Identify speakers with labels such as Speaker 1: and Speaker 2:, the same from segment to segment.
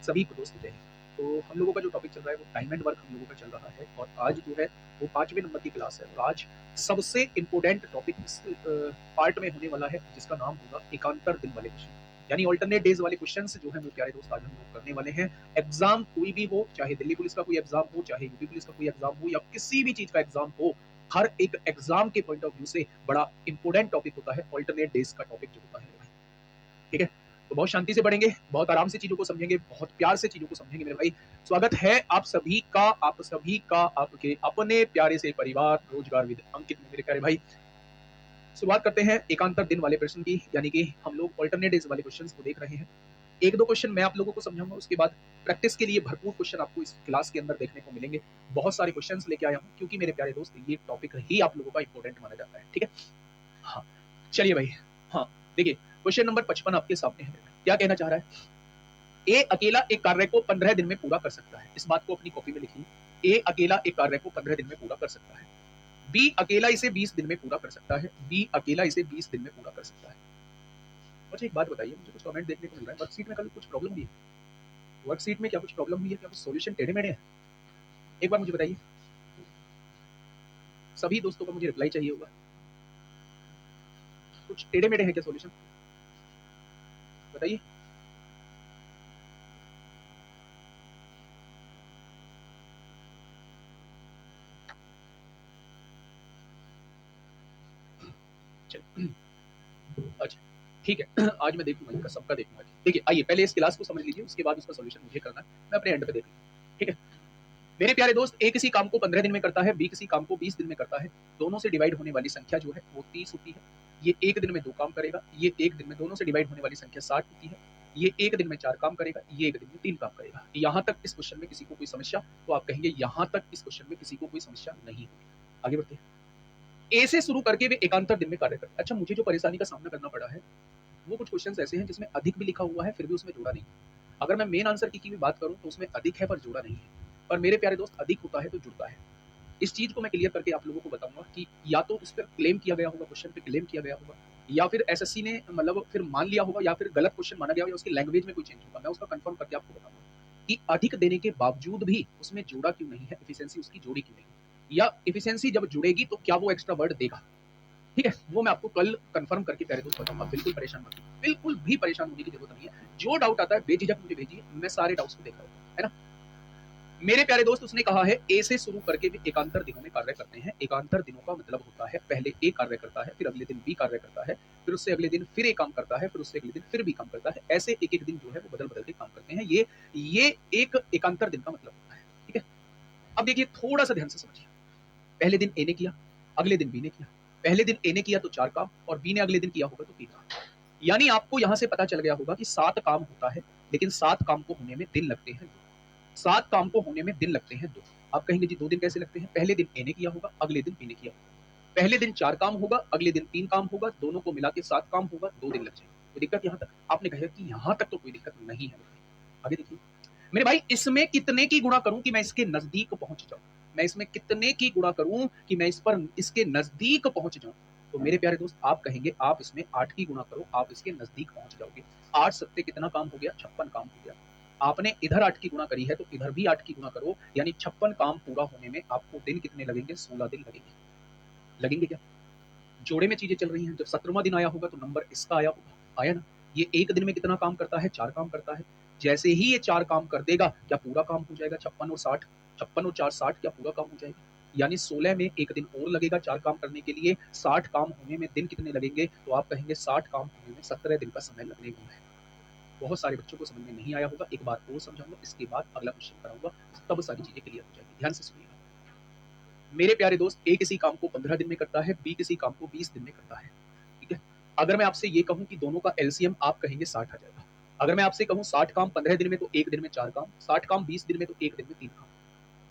Speaker 1: सभी को दोस्त जय हिंद। तो हम लोगों का जो टॉपिक चल रहा है वो टाइम एंड वर्क हम लोगों का चल रहा है और आज जो है वो 5वें नंबर की क्लास है और आज सबसे इम्पोर्टेंट टॉपिक इस पार्ट में होने वाला है जिसका नाम होगा एकांतर दिन वाले क्वेश्चन यानी ऑल्टरनेट डेज वाले क्वेश्चन जो है मेरे प्यारे दोस्त आज हम लोग करने वाले हैं। एग्जाम कोई भी हो, चाहे दिल्ली पुलिस का कोई एग्जाम हो, चाहे यूपी पुलिस का कोई एग्जाम हो या किसी भी चीज का एग्जाम हो, हर एक एग्जाम के पॉइंट ऑफ व्यू से बड़ा इंपॉर्टेंट टॉपिक होता है ऑल्टरनेट डेज का टॉपिक जो होता है। ठीक है, तो बहुत शांति से पढ़ेंगे, बहुत आराम से चीजों को समझेंगे, बहुत प्यार से चीजों को समझेंगे मेरे भाई। स्वागत है आप सभी का आपके अपने प्यारे से परिवार रोजगार विद अंकित में मेरे प्यारे भाई। शुरुआत करते हैं एकांतर दिन वाले प्रश्न की, यानी कि हम लोग ऑल्टरनेट डेज वाले क्वेश्चन को देख रहे हैं। एक दो क्वेश्चन मैं आप लोगों को समझाऊंगा, उसके बाद प्रैक्टिस के लिए भरपूर क्वेश्चन आपको इस क्लास के अंदर देखने को मिलेंगे। बहुत सारे क्वेश्चंस लेके आया हूं क्योंकि मेरे प्यारे दोस्त ये टॉपिक ही आप लोगों का इंपॉर्टेंट माना जाता है। ठीक है, हाँ चलिए भाई। हाँ देखिए, क्वेश्चन नंबर 55 आपके सामने है। क्या कहना चाह रहा है? ए अकेला एक कार्य को 15 दिन में पूरा कर सकता है। इस बात को अपनी कॉपी में लिखिए। ए अकेला एक कार्य को 15 दिन में पूरा कर सकता है। बी अकेला इसे 20 दिन में पूरा कर सकता है। बी अकेला इसे 20 दिन में पूरा कर सकता है। अच्छा एक बात बताइए, मुझे कुछ कमेंट देखने को मिल रहा है वर्कशीट में कल कुछ प्रॉब्लम भी है। वर्कशीट में क्या कुछ प्रॉब्लम हुई है? क्या कुछ सॉल्यूशन टेढ़े मेढ़े हैं? एक बार मुझे बताइए। सभी दोस्तों का मुझे रिप्लाई चाहिए होगा। कुछ टेढ़े मेढ़े हैं क्या सॉल्यूशन? बताइए। अच्छा ठीक है, आज मैं देखूंगा इनका सबका देखूंगा। देखिए आइए पहले इस क्लास को समझ लीजिए, उसके बाद उसका सॉल्यूशन मुझे करना है, मैं अपने एंड पे देख लूंगा। ठीक है मेरे प्यारे दोस्त, ए किसी काम को 15 दिन में करता है, बी किसी काम को 20 दिन में करता है। दोनों से डिवाइड होने वाली संख्या जो है वो 30 होती है। ये एक दिन में 2 काम करेगा, ये एक दिन में दोनों से डिवाइड होने वाली संख्या 60 होती है। ये एक दिन में 4 काम करेगा, ये एक दिन में 3 काम करेगा। यहां तक इस क्वेश्चन में किसी को कोई समस्या? तो आप कहेंगे यहां तक इस क्वेश्चन में किसी को कोई समस्या नहीं होगी। आगे बढ़ते हैं। ए से शुरू करके वे एकांतर दिन में कार्य करते हैं। अच्छा, मुझे जो परेशानी का सामना करना पड़ा है वो कुछ क्वेश्चंस ऐसे हैं जिसमें अधिक भी लिखा हुआ है फिर भी उसमें जोड़ा नहीं। अगर मैं मेन आंसर की भी बात करूं तो उसमें अधिक है पर जोड़ा नहीं है। पर मेरे प्यारे दोस्त, अधिक होता है तो जुड़ता है। इस चीज को मैं क्लियर करके आप लोगों को बताऊंगा कि या तो उस पर क्लेम किया गया होगा, क्वेश्चन पे क्लेम किया गया होगा, या फिर एसएससी ने मतलब फिर मान लिया होगा, या फिर गलत क्वेश्चन माना गया होगा, या उसकी लैंग्वेज में कोई चेंज होगा। मैं उसका कंफर्म करके आपको बताऊंगा कि अधिक देने के बावजूद भी उसमें जोड़ा क्यों नहीं है, एफिशिएंसी उसकी जोड़ी क्यों नहीं, या एफिशिएंसी जब जुड़ेगी तो क्या वो एक्स्ट्रा वर्ड देगा। ठीक है, वो मैं आपको कल कंफर्म करके प्यारे दोस्त बताऊंगा। बिल्कुल परेशान मत होइए, बिल्कुल भी परेशान होने की जरूरत नहीं है। जो डाउट आता है बेझिझक मुझे भेजिए, मैं सारे डाउट्स को देख रहा हूँ, है ना। मेरे प्यारे दोस्त, उसने कहा है ए से शुरू करके भी एकांतर दिनों में कार्य करते हैं। एकांतर दिनों का मतलब होता है पहले ए कार्य करता है, फिर अगले दिन बी कार्य करता है, फिर उससे अगले दिन फिर ए काम करता है, फिर उससे अगले दिन फिर बी काम करता है। ऐसे एक एक दिन जो है वो बदल बदल के काम करते हैं। ये एक एकांतर दिन का मतलब होता है। ठीक है, अब देखिए थोड़ा सा ध्यान से समझिए। पहले दिन ए ने किया, अगले दिन बी ने किया। पहले दिन ए ने किया तो 4 काम और बी ने अगले दिन किया होगा तो 3 काम। यानी आपको यहां से पता चल गया होगा कि 7 काम होता है, लेकिन 7 काम को होने में दिन लगते हैं 2। 7 काम को होने में दिन लगते हैं 2। आप कहेंगे जी 2 दिन कैसे लगते हैं? पहले दिन ए ने किया होगा, अगले दिन बी ने किया होगा। पहले दिन 4 काम होगा, अगले दिन 3 काम होगा, दोनों को मिला के 7 काम होगा, 2 दिन लग जाएंगे। कोई दिक्कत यहां तक? आपने कहा कि यहां तक तो कोई दिक्कत नहीं है। आगे देखिए मेरे भाई, इसमें कितने की गुणा करूं कि मैं इसके नजदीक पहुंच जाऊं? मैं इसमें कितने की गुणा करूं कि मैं इस पर इसके नजदीक पहुंच जाऊं? तो मेरे प्यारे दोस्त, आप कहेंगे आप इसमें 8 की गुणा करो, आप इसके नजदीक पहुंच जाओगे। 8 सत्ते कितना काम हो गया? 56 काम हो गया। आपने इधर 8 की गुणा करी है तो इधर भी 8 की गुणा करो, यानी 56 काम पूरा होने में आपको दिन कितने लगेंगे? 16 दिन लगेंगे। लगेंगे क्या? जोड़े में चीजें चल रही हैं। जब 17वां दिन आया होगा तो नंबर इसका आया होगा, आया ना। ये एक दिन में कितना काम करता है? 4 काम करता है। जैसे ही ये 4 काम कर देगा, क्या पूरा काम हो जाएगा? 56 और 60, 56 और 4 60, क्या पूरा काम हो जाएगा? यानी 16 में एक दिन और लगेगा 4 काम करने के लिए। 60 काम होने में दिन कितने लगेंगे? तो आप कहेंगे 60 काम होने में 17 दिन का समय लगने वाला है। बहुत सारे बच्चों को समझ में नहीं आया होगा, एक बार और समझाऊंगा, इसके बाद अगला क्वेश्चन कराऊंगा, तब सारी चीजें क्लियर हो जाएगी। ध्यान से सुनिएगा मेरे प्यारे दोस्त। ए किसी काम को 15 दिन में करता है, बी किसी काम को 20 दिन में करता है। ठीक है, अगर मैं आपसे ये कहूं कि दोनों का एलसीएम, आप कहेंगे 60 आ जाएगा। अगर मैं आपसे कहूं 60 काम 15 दिन में तो एक दिन में 4 काम, 60 काम 20 दिन में तो एक दिन में 3 काम।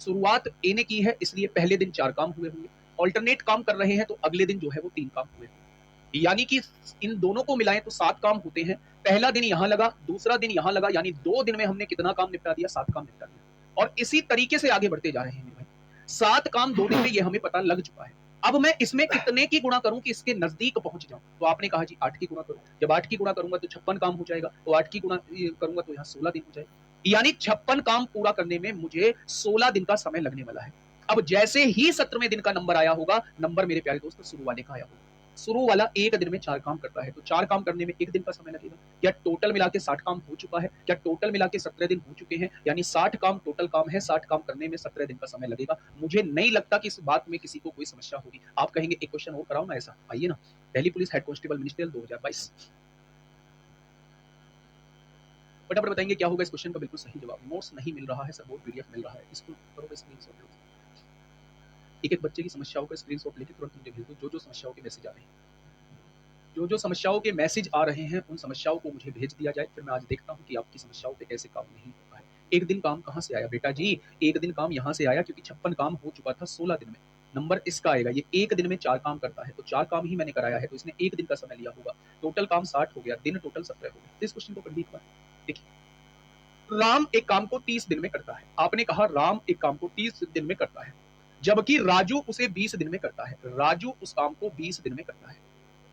Speaker 1: शुरुआत ए ने की है, इसलिए पहले दिन 4 काम हुए होंगे। ऑल्टरनेट काम कर रहे हैं तो अगले दिन जो है वो 3 काम हुए होंगे। यानी कि इन दोनों को मिलाएं तो 7 काम होते हैं। पहला दिन यहां लगा, दूसरा दिन यहां लगा, यानी 2 दिन में हमने कितना काम निपटा दिया? 7 काम निपटा दिया। और इसी तरीके से आगे बढ़ते जा रहे हैं मेरे भाई। 7 काम 2 दिन में, ये हमें पता लग चुका है। अब मैं इसमें कितने की गुणा करूं कि इसके नजदीक पहुंच जाऊं? तो आपने कहा जी 8 की गुणा करो। जब 8 की गुणा करूंगा तो 56 काम हो जाएगा, तो 8 की गुणा करूंगा तो यहाँ 16 दिन हो जाएगा। यानी 56 काम पूरा करने में मुझे 16 दिन का समय लगने वाला है। अब जैसे ही 17वें दिन का नंबर आया होगा, नंबर मेरे प्यारे दोस्त शुरू वाले का आया होगा। शुरू वाला एक दिन में 4 काम करता है, तो 4 काम करने में 1 दिन का समय लगेगा। क्या टोटल मिला के 60 काम हो चुका है? क्या टोटल मिला के 17 दिन हो चुके हैं? यानी 60 काम टोटल काम है, 60 काम करने में 17 दिन का समय लगेगा। मुझे नहीं लगता कि इस बात में किसी को कोई समस्या होगी। आप कहेंगे एक क्वेश्चन और कराओ ना ऐसा, आइए ना। Delhi police head constable ministerial 2022। फटाफट बताएंगे क्या होगा इस क्वेश्चन का बिल्कुल सही जवाब। नोट्स नहीं मिल रहा है सर, बहुत पीडीएफ मिल रहा है, इसको करो स्क्रीनशॉट। एक एक बच्चे की समस्याओं का स्क्रीनशॉट लेके तुरंत मुझे भेज दो। जो समस्याओं के मैसेज आ रहे हैं, जो समस्याओं के मैसेज आ रहे हैं, उन समस्याओं को मुझे भेज दिया जाए। फिर मैं आज देखता हूँ कि आपकी समस्याओं पे कैसे काम नहीं होता है। एक दिन काम कहाँ से आया बेटा जी? एक दिन काम यहाँ से आया क्योंकि 56 काम हो चुका था 16 दिन में। नंबर इसका आएगा। ये एक दिन में 4 काम करता है, तो 4 काम ही मैंने कराया है, तो इसने एक दिन का समय लिया होगा। टोटल काम 60 हो गया, दिन टोटल 17 हो गया। इस क्वेश्चन को कर लीजिए। देखिए, राम एक काम को 30 दिन में करता है। आपने कहा राम एक काम को 30 दिन में करता है, जबकि राजू उसे 20 दिन में करता है। राजू उस काम को 20 दिन में करता है।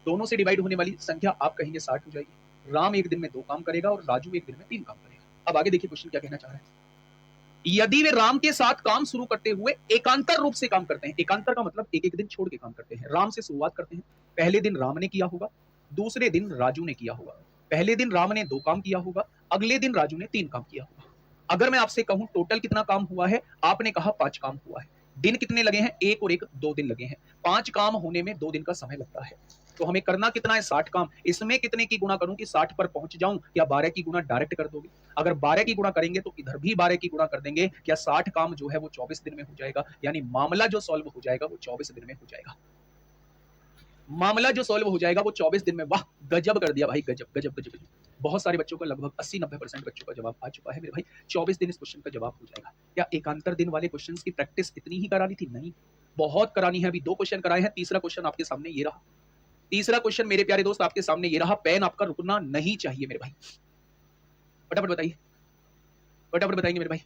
Speaker 1: दोनों से डिवाइड होने वाली संख्या आप कहेंगे 60 हो जाएगी। राम एक दिन में 2 काम करेगा और राजू एक दिन में 3 काम करेगा। अब आगे देखिए क्वेश्चन क्या कहना चाह रहा है। यदि वे राम के साथ काम शुरू करते हुए एकांतर रूप से काम करते हैं, एकांतर का मतलब एक एक दिन छोड़ के काम करते हैं। राम से शुरुआत करते हैं। पहले दिन राम ने किया होगा, दूसरे दिन राजू ने किया होगा। पहले दिन राम ने 2 काम किया होगा, अगले दिन राजू ने 3 काम किया होगा। अगर मैं आपसे कहूं टोटल कितना काम हुआ है, आपने कहा 5 काम हुआ है। दिन कितने लगे हैं? 1 और 1 2 दिन लगे हैं। 5 काम होने में 2 दिन का समय लगता है। तो हमें करना कितना है? 60 काम। इसमें कितने की गुणा करूं कि 60 पर पहुंच जाऊं? क्या 12 की गुणा डायरेक्ट कर दोगे? अगर 12 की गुणा करेंगे तो इधर भी 12 की गुणा कर देंगे। क्या 60 काम जो है वो 24 दिन में हो जाएगा? यानी मामला जो सॉल्व हो जाएगा वो 24 दिन में हो जाएगा। मामला जो सॉल्व हो जाएगा वो 24 दिन में। वाह, गजब कर दिया भाई, गजब गजब गजब। बहुत सारे बच्चों का, लगभग 80-90% बच्चों का जवाब आ चुका है मेरे भाई। 24 दिन इस क्वेश्चन का जवाब हो जाएगा। क्या एकांतर दिन वाले क्वेश्चन की प्रैक्टिस इतनी ही करानी थी? नहीं, बहुत करानी है। अभी 2 क्वेश्चन कराए हैं, तीसरा क्वेश्चन आपके सामने ये रहा। तीसरा क्वेश्चन मेरे प्यारे दोस्त आपके सामने ये रहा। पेन आपका रुकना नहीं चाहिए मेरे भाई। फटाफट बताइए, फटाफट बताएंगे मेरे भाई।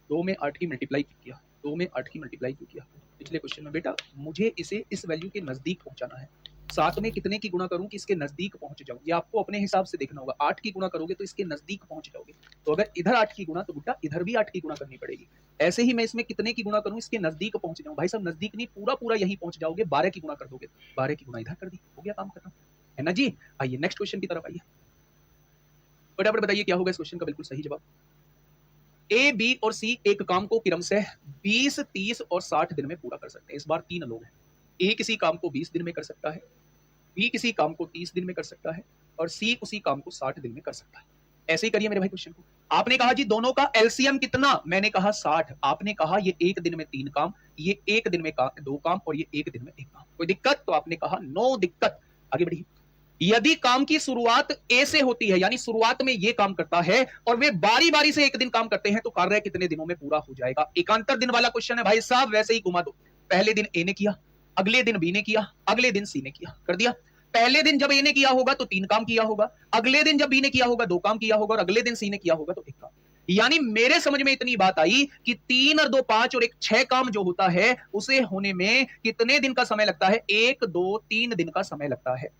Speaker 1: 2 में 8 की मल्टीप्लाई क्यों किया? 2 में 8 की मल्टीप्लाई क्यों किया? पिछले क्वेश्चन में बेटा मुझे इसे इस वैल्यू के नजदीक पहुंचाना है। 7 में कितने की गुणा करूं कि इसके नजदीक पहुंच जाऊं? ये आपको अपने हिसाब से देखना होगा। 8 की गुणा करोगे तो इसके नजदीक पहुंच जाओगे। तो अगर इधर 8 की गुणा, तो बेटा इधर भी 8 की गुणा करनी पड़ेगी। ऐसे ही मैं इसमें कितने की गुणा करूं इसके नजदीक पहुंच जाऊं? भाई साहब नजदीक नहीं, पूरा पूरा यहीं पहुंच जाओगे। 12 की गुणा कर दोगे, 12 की गुणा इधर कर दी, हो गया काम खत्म, है ना जी। आइए नेक्स्ट क्वेश्चन की तरफ आइए। फटाफट बताइए क्या होगा इस क्वेश्चन का बिल्कुल सही जवाब। ए, बी और सी एक काम को क्रमशः 20, 30 और 60 दिन में पूरा कर सकते हैं। इस बार 3 लोग हैं। ए किसी काम को 20 दिन में कर सकता है, बी किसी काम को 30 दिन में कर सकता है और सी उसी काम को 60 दिन में कर सकता है। ऐसे ही करिए मेरे भाई क्वेश्चन को। आपने कहा जी दोनों का एलसीएम कितना? मैंने कहा 60। आपने कहा ये एक दिन में 3 काम, ये एक दिन में 2 काम और ये एक दिन में 1 काम। कोई दिक्कत? तो आपने कहा नो दिक्कत। आगे बढ़िए। यदि काम की शुरुआत ए से होती है, यानी शुरुआत में ये काम करता है और वे बारी बारी से एक दिन काम करते हैं, तो कार्य कितने दिनों में पूरा हो जाएगा? एकांतर दिन वाला क्वेश्चन है भाई साहब, वैसे ही घुमा दो। पहले दिन ए ने किया, अगले दिन बी ने किया, अगले दिन सी ने किया, कर दिया। पहले दिन जब ए ने किया होगा तो 3 काम किया होगा, अगले दिन जब बी ने किया होगा 2 काम किया होगा और अगले दिन सी ने किया होगा तो 1 काम। यानी मेरे समझ में इतनी बात आई कि 3 और 2 5 और 1 6 काम जो होता है उसे होने में कितने दिन का समय लगता है? 1 2 3 दिन का समय लगता है।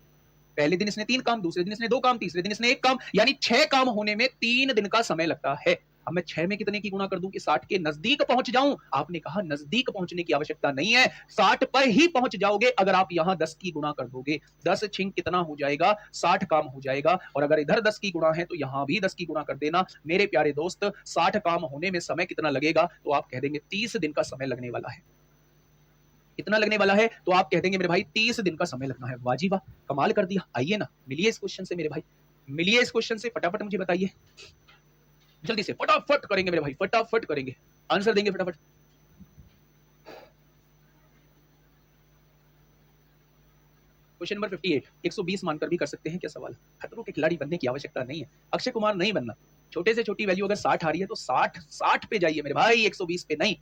Speaker 1: पहले दिन इसने 3 काम, दूसरे दिन इसने 2 काम, तीसरे दिन इसने 1 काम, यानी 6 काम होने में 3 दिन का समय लगता है। अब मैं 6 में कितने की गुणा कर दूं कि 60 के नजदीक पहुंच जाऊं? आपने कहा नजदीक पहुंचने की आवश्यकता नहीं है, 60 पर ही पहुंच जाओगे अगर आप यहां 10 की गुणा कर दोगे। 10 छिंग कितना हो जाएगा? 60 काम हो जाएगा। और अगर इधर 10 की गुणा है तो यहां भी 10 की गुणा कर देना। मेरे प्यारे दोस्त 60 काम होने में समय कितना लगेगा? तो आप कह देंगे 30 दिन का समय लगने वाला है। कितना लगने वाला है? तो आप कह देंगे मेरे भाई 30 दिन का समय लगना है। वाह जी वाह, कमाल कर दिया। आइए ना, मिलिए इस क्वेश्चन से मेरे भाई, मिलिए इस क्वेश्चन से। फटाफट मुझे बताइए, जल्दी से फटाफट करेंगे मेरे भाई, फटाफट करेंगे, आंसर देंगे फटाफट। क्वेश्चन नंबर 58, 120 मानकर भी कर सकते हैं क्या सवाल? खतरों के खिलाड़ी बनने की आवश्यकता नहीं है, अक्षय कुमार नहीं बनना। छोटे से छोटी वैल्यू अगर 60 आ रही है तो 60 पे जाइए मेरे भाई, 120 पे नहीं।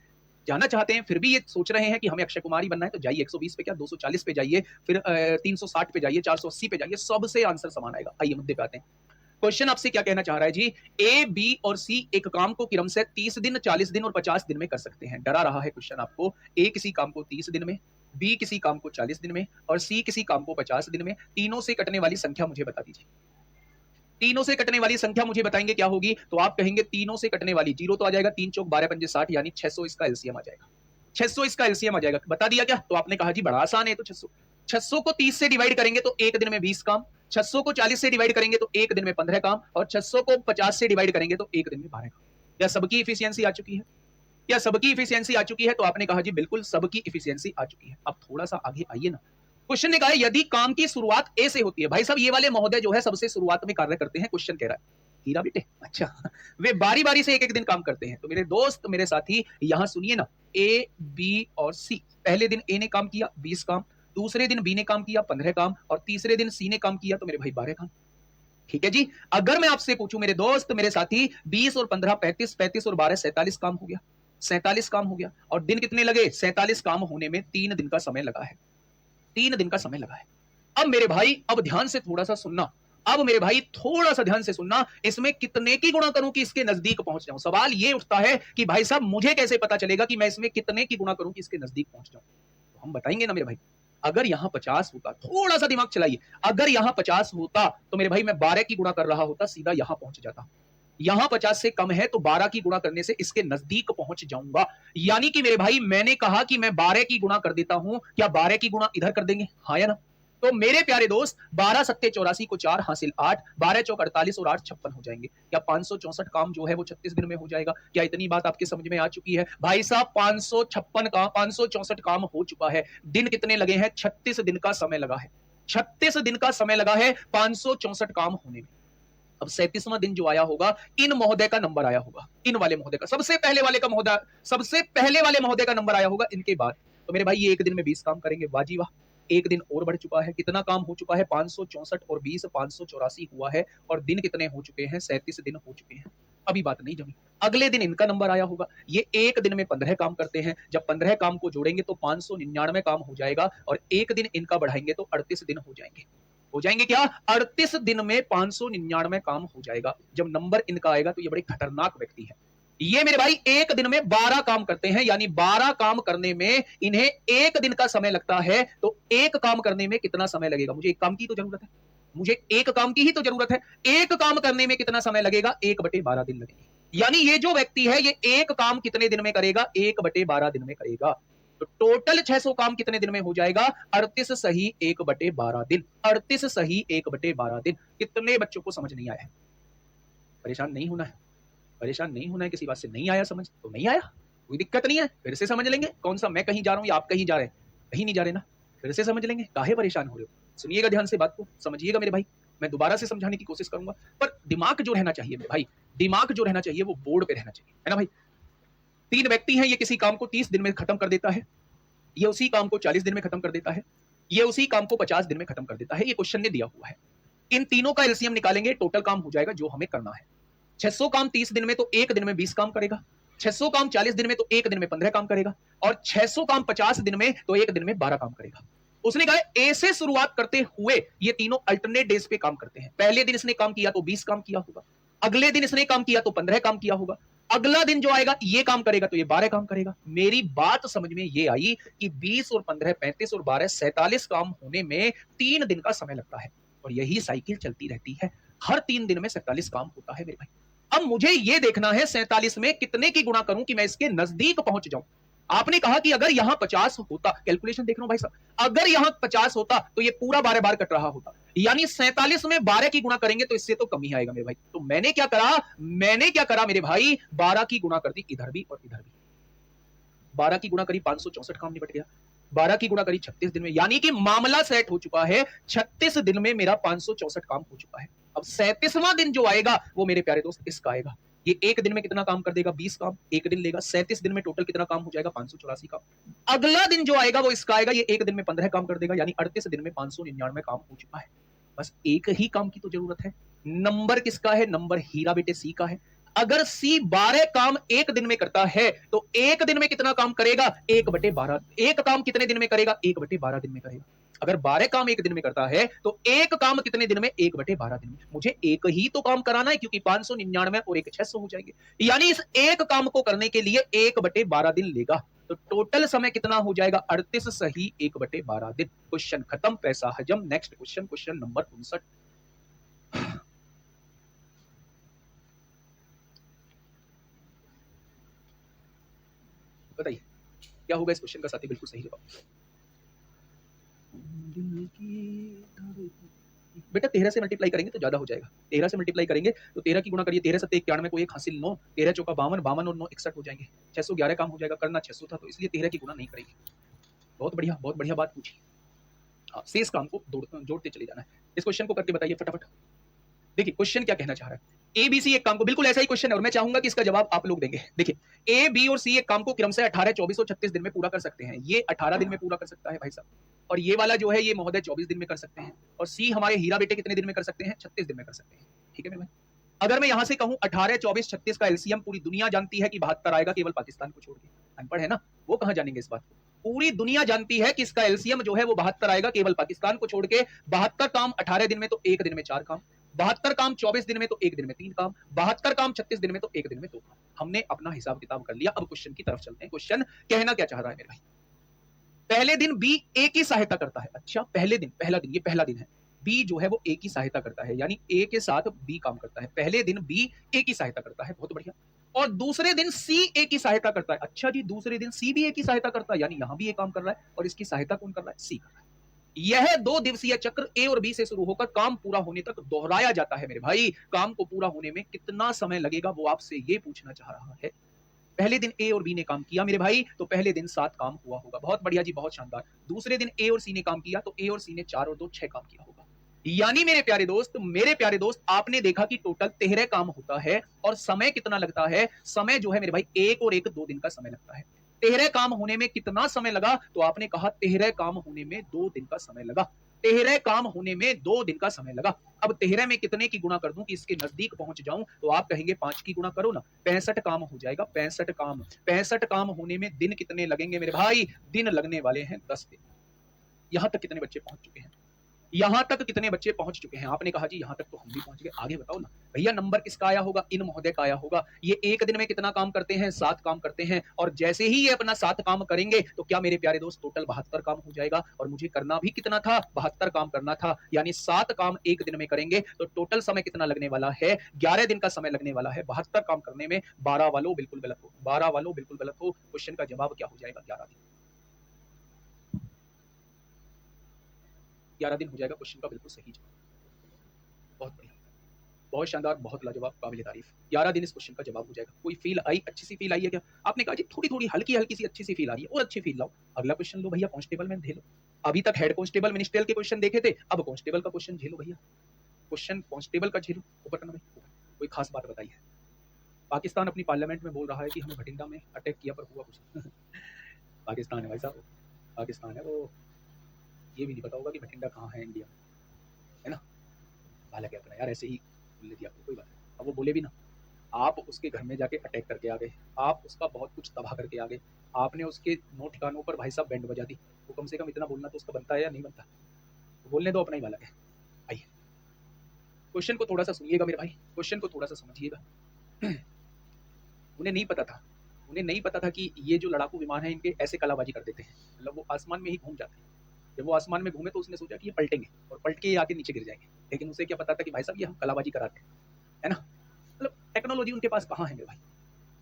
Speaker 1: जाना चाहते हैं फिर भी ये सोच रहे हैं कि हमें अक्षय कुमार ही बनना है, तो जाइए 120 पे, क्या 240 पे जाइए, फिर 360 पे जाइए, 480 पे जाइए, सबसे आंसर समान आएगा। आइए मुद्दे पे आते हैं। क्वेश्चन आपसे क्या कहना चाह रहा है जी? ए, बी और सी एक काम को क्रम से 30 दिन, 40 दिन और 50 दिन में कर सकते हैं। डरा रहा है क्वेश्चन आपको। ए किसी काम को 30 दिन में, बी किसी काम को 40 दिन में और सी किसी काम को 50 दिन में। तीनों से कटने वाली संख्या मुझे बता दीजिए। तीनों से कटने वाली संख्या मुझे बताएंगे क्या होगी, तो आप कहेंगे तीनों से कटने वाली, जीरो तो आ जाएगा, 3 चौक 12 पंजे 60, यानी 600 इसका एलसीएम आ जाएगा। 600 इसका एलसीएम आ जाएगा। बता दिया क्या? तो आपने कहा जी बड़ा आसान है, तो 600 को 30 से डिवाइड करेंगे तो एक दिन में 20 काम, 600 को 40 से डिवाइड करेंगे तो एक दिन में 15 काम, और 600 को 50 से डिवाइड करेंगे तो एक दिन में 12 काम। क्या सबकी इफिशियंसी आ चुकी है? क्या सबकी इफिशियंसी आ चुकी है? तो आपने कहा जी बिल्कुल सबकी इफिशियंसी आ चुकी है। अब थोड़ा सा आगे आइए ना, क्वेश्चन ने कहा यदि काम की शुरुआत ए से होती है, भाई साहब ये वाले महोदय जो है सबसे शुरुआत में कार्य करते हैं, क्वेश्चन कह रहा है हीरा बेटे, अच्छा वे बारी बारी से एक एक दिन काम करते हैं। तो मेरे दोस्त मेरे साथी यहां सुनिए ना, ए बी और सी, पहले दिन ए ने काम किया 20 काम, दूसरे दिन बी ने काम किया 15 काम, और तीसरे दिन सी ने काम किया तो मेरे भाई 12 काम। ठीक है जी। अगर मैं आपसे पूछूं मेरे दोस्त मेरे साथी, 20 और 15 35, 35 और 12 47 काम हो गया, 47 काम हो गया, और दिन कितने लगे? 47 काम होने में 3 दिन का समय लगा है, 3 दिन का समय लगा है। अब मेरे भाई अब ध्यान से थोड़ा सा सुनना, अब मेरे भाई थोड़ा सा ध्यान से सुनना, इसमें कितने की गुणा करूं कि इसके नजदीक पहुंच जाऊं। सवाल ये उठता है कि भाई साहब मुझे कैसे पता चलेगा कि मैं इसमें कितने की गुणा करूं कि इसके नजदीक पहुंच जाऊं। तो हम बताएंगे ना मेरे भाई, अगर यहां 50 होता, थोड़ा सा दिमाग चलाइए, अगर यहां 50 होता तो मेरे भाई मैं 12 की गुणा कर रहा होता, सीधा यहां पहुंच जाता। यहां 50 से कम है तो 12 की गुणा करने से इसके नजदीक पहुंच जाऊंगा। यानी कि मेरे भाई मैंने कहा कि मैं 12 की गुणा कर देता हूं, क्या 12 की गुणा इधर कर देंगे? हाँ या ना? तो मेरे प्यारे दोस्त 12 सत्ते 84 को 4 हासिल 8, 12 चौक 48 और 8 56 हो जाएंगे। क्या 564 काम जो है वो 36 दिन में हो जाएगा? क्या इतनी बात आपके समझ में आ चुकी है? भाई साहब 556 काम, 564 काम हो चुका है। दिन कितने लगे हैं? 36 दिन का समय लगा है, 36 दिन का समय लगा है 564 काम होने में। अब 37वां दिन जो आया होगा, इन महोदय का नंबर आया होगा, इन वाले महोदय का, सबसे पहले वाले का महोदय, सबसे पहले वाले महोदय का नंबर आया होगा इनके बाद। तो मेरे भाई ये एक दिन में 20 काम करेंगे, वाजी वाह। एक दिन और बढ़ चुका है, कितना काम हो चुका है? 564 और 20 584 हुआ है, और दिन कितने हो चुके हैं? 37 दिन हो चुके हैं। अभी बात नहीं जमी। अगले दिन इनका नंबर आया होगा, ये एक दिन में 15 काम करते हैं, जब 15 काम को जोड़ेंगे तो 599 काम हो जाएगा, और एक दिन इनका बढ़ाएंगे तो 38 दिन हो जाएंगे। हो जाएंगे क्या? 38 दिन में 599 काम हो जाएगा। जब नंबर इनका आएगा तो ये बड़े खतरनाक व्यक्ति है। ये मेरे भाई एक दिन में 12 काम करते हैं, यानी 12 काम करने में इन्हें एक दिन का समय लगता है। तो एक काम करने में कितना समय लगेगा? मुझे एक काम की तो जरूरत है, मुझे एक काम की ही तो जरूरत है। एक काम करने में कितना समय लगेगा? 1/12 दिन लगेंगे। यानी ये जो व्यक्ति है ये एक काम कितने दिन में करेगा? 1/12 दिन में करेगा। तो टोटल 600 काम कितने दिन में हो जाएगा? 38 सही 1/12 दिन, 38 सही 1/12 दिन। कितने बच्चों को समझ नहीं आया है? परेशान नहीं होना है, परेशान नहीं होना है। किसी बात से नहीं आया समझ तो नहीं आया, कोई दिक्कत नहीं है, फिर से समझ लेंगे। कौन सा मैं कहीं जा रहा हूं या आप कहीं जा रहे हैं? कहीं नहीं जा रहे ना, फिर से समझ लेंगे। काहे परेशान हो रहे हो? सुनिएगा ध्यान से बात को, समझिएगा मेरे भाई। मैं दोबारा से समझाने की कोशिश करूंगा, पर दिमाग जो रहना चाहिए मेरे भाई, दिमाग जो रहना चाहिए वो बोर्ड पे रहना चाहिए, है ना भाई। 3 व्यक्ति हैं, ये किसी काम को 30 दिन में खत्म कर देता है, ये उसी काम को 40 दिन में खत्म कर देता है, ये उसी काम को 50 दिन में खत्म कर देता है। ये क्वेश्चन ने दिया हुआ है। इन तीनों का एलसीएम निकालेंगे, टोटल काम हो जाएगा जो हमें करना है। 600 काम 30 दिन में तो एक दिन में 20 काम करेगा, 600 काम 40 दिन में तो एक दिन में 15 काम करेगा, और 600 काम 50 दिन में तो एक दिन में 12 काम करेगा। उसने कहा ए से शुरुआत करते हुए ये तीनों अल्टरनेट डेज पे काम करते हैं। पहले दिन इसने काम किया तो 20 काम किया होगा, अगले दिन इसने काम किया तो 15 काम किया होगा, अगला दिन जो आएगा ये काम करेगा तो ये 12 काम करेगा। मेरी बात समझ में ये आई कि 20 और 15 35 और 12 47 काम होने में 3 दिन का समय लगता है, और यही साइकिल चलती रहती है। हर 3 दिन में 47 काम होता है मेरे भाई। अब मुझे ये देखना है 47 में कितने की गुणा करूं कि मैं इसके नजदीक पहुंच जाऊं। आपने कहा कि अगर यहां 50 होता, कैलकुलेशन देख रहा हूं भाई साहब, अगर यहां 50 होता तो ये पूरा 12 बार कट रहा होता, यानी 47 में 12 की गुणा करेंगे तो इससे तो कम ही आएगा मेरे भाई। तो मैंने क्या करा मेरे भाई, 12 की गुणा कर दी इधर भी और इधर भी। 12 की गुणा करी 564 काम निपट गया, 12 की गुणा करी 36 दिन में, यानी कि मामला सेट हो चुका है। 36 दिन में मेरा 564 काम हो चुका है। अब 37वां दिन जो आएगा वो मेरे प्यारे दोस्त इसका आएगा। ये एक दिन में कितना काम कर देगा? 20 काम, एक दिन लेगा। 37 दिन में टोटल कितना काम हो जाएगा? 584 काम। अगला दिन जो आएगा वो इसका आएगा, ये एक दिन में 15 काम कर देगा, यानी 38 दिन में 599 काम हो चुका है। बस एक ही काम की तो जरूरत है। नंबर किसका है? नंबर हीरा बेटे सी का है। अगर सी 12 काम एक दिन में करता है तो एक दिन में कितना काम करेगा? 1/12। एक काम कितने दिन में करेगा? 1/12 दिन में करेगा। अगर 12 काम एक दिन में करता है तो एक काम कितने दिन में? 1/12 दिन में। मुझे एक ही तो काम कराना है, क्योंकि 599 और एक 600 हो जाएंगे, यानी इस एक काम को करने के लिए 1/12 दिन लेगा। तो टोटल समय कितना हो जाएगा? 38 सही 1/12 दिन। क्वेश्चन खत्म, पैसा हजम। Next question, question number 59। बताइए क्या होगा इस क्वेश्चन का साथी? बिल्कुल सही जवाब। बेटा 13 से मल्टीप्लाई करेंगे तो ज्यादा हो जाएगा। 13 से मल्टीप्लाई करेंगे तो 13 की गुणा करिए, 13 सत्ते 91 को 1 हासिल 9, 13 चौका 52, 52 और 9 61 हो जाएंगे। 611 काम हो जाएगा, करना 600 था तो इसलिए 13 की गुणा नहीं करेंगे। बहुत बढ़िया बात पूछी। हाँ, शेष काम को जोड़ते चले जाना है। इस क्वेश्चन को करके बताइए फटाफट। देखिए क्वेश्चन क्या कहना चाह रहा है। ए बी सी एक काम को, बिल्कुल ऐसा ही क्वेश्चन है और मैं चाहूंगा कि इसका जवाब आप लोग देंगे। देखिए ए बी और सी एक काम को क्रम से 18, 24 और 36 दिन में पूरा कर सकते हैं। ये 18 दिन में पूरा कर सकता है भाई साहब, और ये वाला जो है ये महोदय 24 दिन में कर सकते हैं, और सी हमारे हीरा बेटे कितने दिन में कर सकते हैं? 36 दिन में कर सकते हैं। ठीक है मेरे भाई, अगर मैं यहां से कहूं 18, 24, 36 का एलसीएम पूरी दुनिया जानती है कि 72 आएगा, केवल पाकिस्तान को छोड़ के। अनपढ़ है ना, वो कहां जानेंगे इस बात को। पूरी दुनिया जानती है कि इसका एलसीएम जो है वो 72 आएगा, केवल पाकिस्तान को छोड़ के। 72 काम 18 दिन में तो एक दिन में 4 काम, 72 काम 24 दिन में तो एक दिन में 3 काम, 72 काम 36 दिन में तो एक दिन में 2 काम। हमने अपना हिसाब किताब कर लिया। अब क्वेश्चन की तरफ चलते हैं। क्वेश्चन कहना क्या चाह रहा है मेरे भाई? पहले दिन बी ए की सहायता करता है। अच्छा, पहले दिन, पहला दिन, ये पहला दिन है। बी जो है वो ए की सहायता करता है, यानी ए के साथ बी काम करता है। पहले दिन बी ए की सहायता करता है, बहुत बढ़िया। और दूसरे दिन सी ए की सहायता करता है। अच्छा जी, दूसरे दिन सी भी ए की सहायता करता है, यानी यहां भी ए काम कर रहा है, और इसकी सहायता कौन कर रहा है? सी कर रहा है। यह 2 दिवसीय चक्र ए और बी से शुरू होकर काम पूरा होने तक दोहराया जाता है मेरे भाई। काम को पूरा होने में कितना समय लगेगा वो आपसे ये पूछना चाह रहा है। पहले दिन ए और बी ने काम किया मेरे भाई, तो पहले दिन 7 काम हुआ होगा। बहुत बढ़िया जी, बहुत शानदार। दूसरे दिन ए और सी ने काम किया, तो ए और सी ने 4 और 2 6 काम किया होगा। यानी मेरे प्यारे दोस्त, आपने देखा कि टोटल 13 काम होता है, और समय कितना लगता है? समय जो है मेरे भाई 1 और 1 2 दिन का समय लगता है। 13 काम होने में कितना समय लगा? तो आपने कहा 13 काम होने में 2 दिन का समय लगा। 13 काम होने में 2 दिन का समय लगा। अब 13 में कितने की गुणा कर दूं कि इसके नजदीक पहुंच जाऊं? तो आप कहेंगे 5 की गुणा करो ना, 65 काम हो जाएगा। 65 काम, 65 काम होने में दिन कितने लगेंगे मेरे भाई? दिन लगने वाले हैं 10 दिन। यहां तक कितने बच्चे पहुंच चुके हैं? यहां तक कितने बच्चे पहुंच चुके हैं? आपने कहा जी यहां तक तो हम भी पहुंच गए, आगे बताओ ना भैया। नंबर किसका आया होगा? इन महोदय का आया होगा। ये एक दिन में कितना काम करते हैं? 7 काम करते हैं, और जैसे ही ये अपना 7 काम करेंगे तो क्या मेरे प्यारे दोस्त टोटल 72 काम हो जाएगा। और मुझे करना भी कितना था? 72 काम करना था, यानी 7 काम एक दिन में करेंगे तो टोटल समय कितना लगने वाला है? 11 दिन का समय लगने वाला है 72 काम करने में। 12 वालों बिल्कुल गलत हो, 12 वालों बिल्कुल गलत हो। क्वेश्चन का जवाब क्या हो जाएगा? 11 दिन। 11 दिन हो जाएगा क्वेश्चन का बिल्कुल सही जवाब। बहुत बढ़िया, बहुत शानदार, बहुत लाजवाब, काबिल तारीफ। 11 दिन इस क्वेश्चन का जवाब हो जाएगा। कोई फील आई? अच्छी सी फील आई है क्या? आपने कहा जी थोड़ी थोड़ी हल्की हल्की सी अच्छी सी फील आ रही है, और अच्छी फील लाओ। अगला क्वेश्चन लो भैया, कांस्टेबल में झेलो। अभी तक हेड कांस्टेबल मिनिस्ट्रियल के क्वेश्चन देखे थे, अब कांस्टेबल का क्वेश्चन झेलो भैया। क्वेश्चन कांस्टेबल का झेलो। ऊपर करना भाई, कोई खास बात बताइए। पाकिस्तान अपनी पार्लियामेंट में बोल रहा है कि हमें भटिंडा में अटैक किया, पर हुआ कुछ पाकिस्तान है भाई साहब, पाकिस्तान है वो। ये भी नहीं पता होगा कि भटिंडा कहाँ है इंडिया में, है ना। हालांकि अपना यार ऐसे ही बोल दिया, कोई बात नहीं। अब वो बोले भी ना, आप उसके घर में जाके अटैक करके आ गए, आप उसका बहुत कुछ तबाह करके आ गए, आपने उसके 9 ठिकानों पर भाई साहब बैंड बजा दी, तो कम से कम इतना बोलना तो उसका बनता है या नहीं बनता? तो बोलने दो, अपना ही मालक है। आइए क्वेश्चन को थोड़ा सा सुनिएगा मेरे भाई, क्वेश्चन को थोड़ा सा समझिएगा। उन्हें नहीं पता था, उन्हें नहीं पता था कि ये जो लड़ाकू विमान है इनके ऐसे कलाबाजी कर देते हैं, मतलब वो आसमान में ही घूम जाते हैं। जब वो आसमान में घूमे तो उसने सोचा कि ये पलटेंगे, और पलट के ये आके नीचे गिर जाएंगे, लेकिन उसे क्या पता था कि भाई साहब ये हम कलाबाजी कराते हैं, है ना। मतलब टेक्नोलॉजी उनके पास कहाँ है मेरे भाई।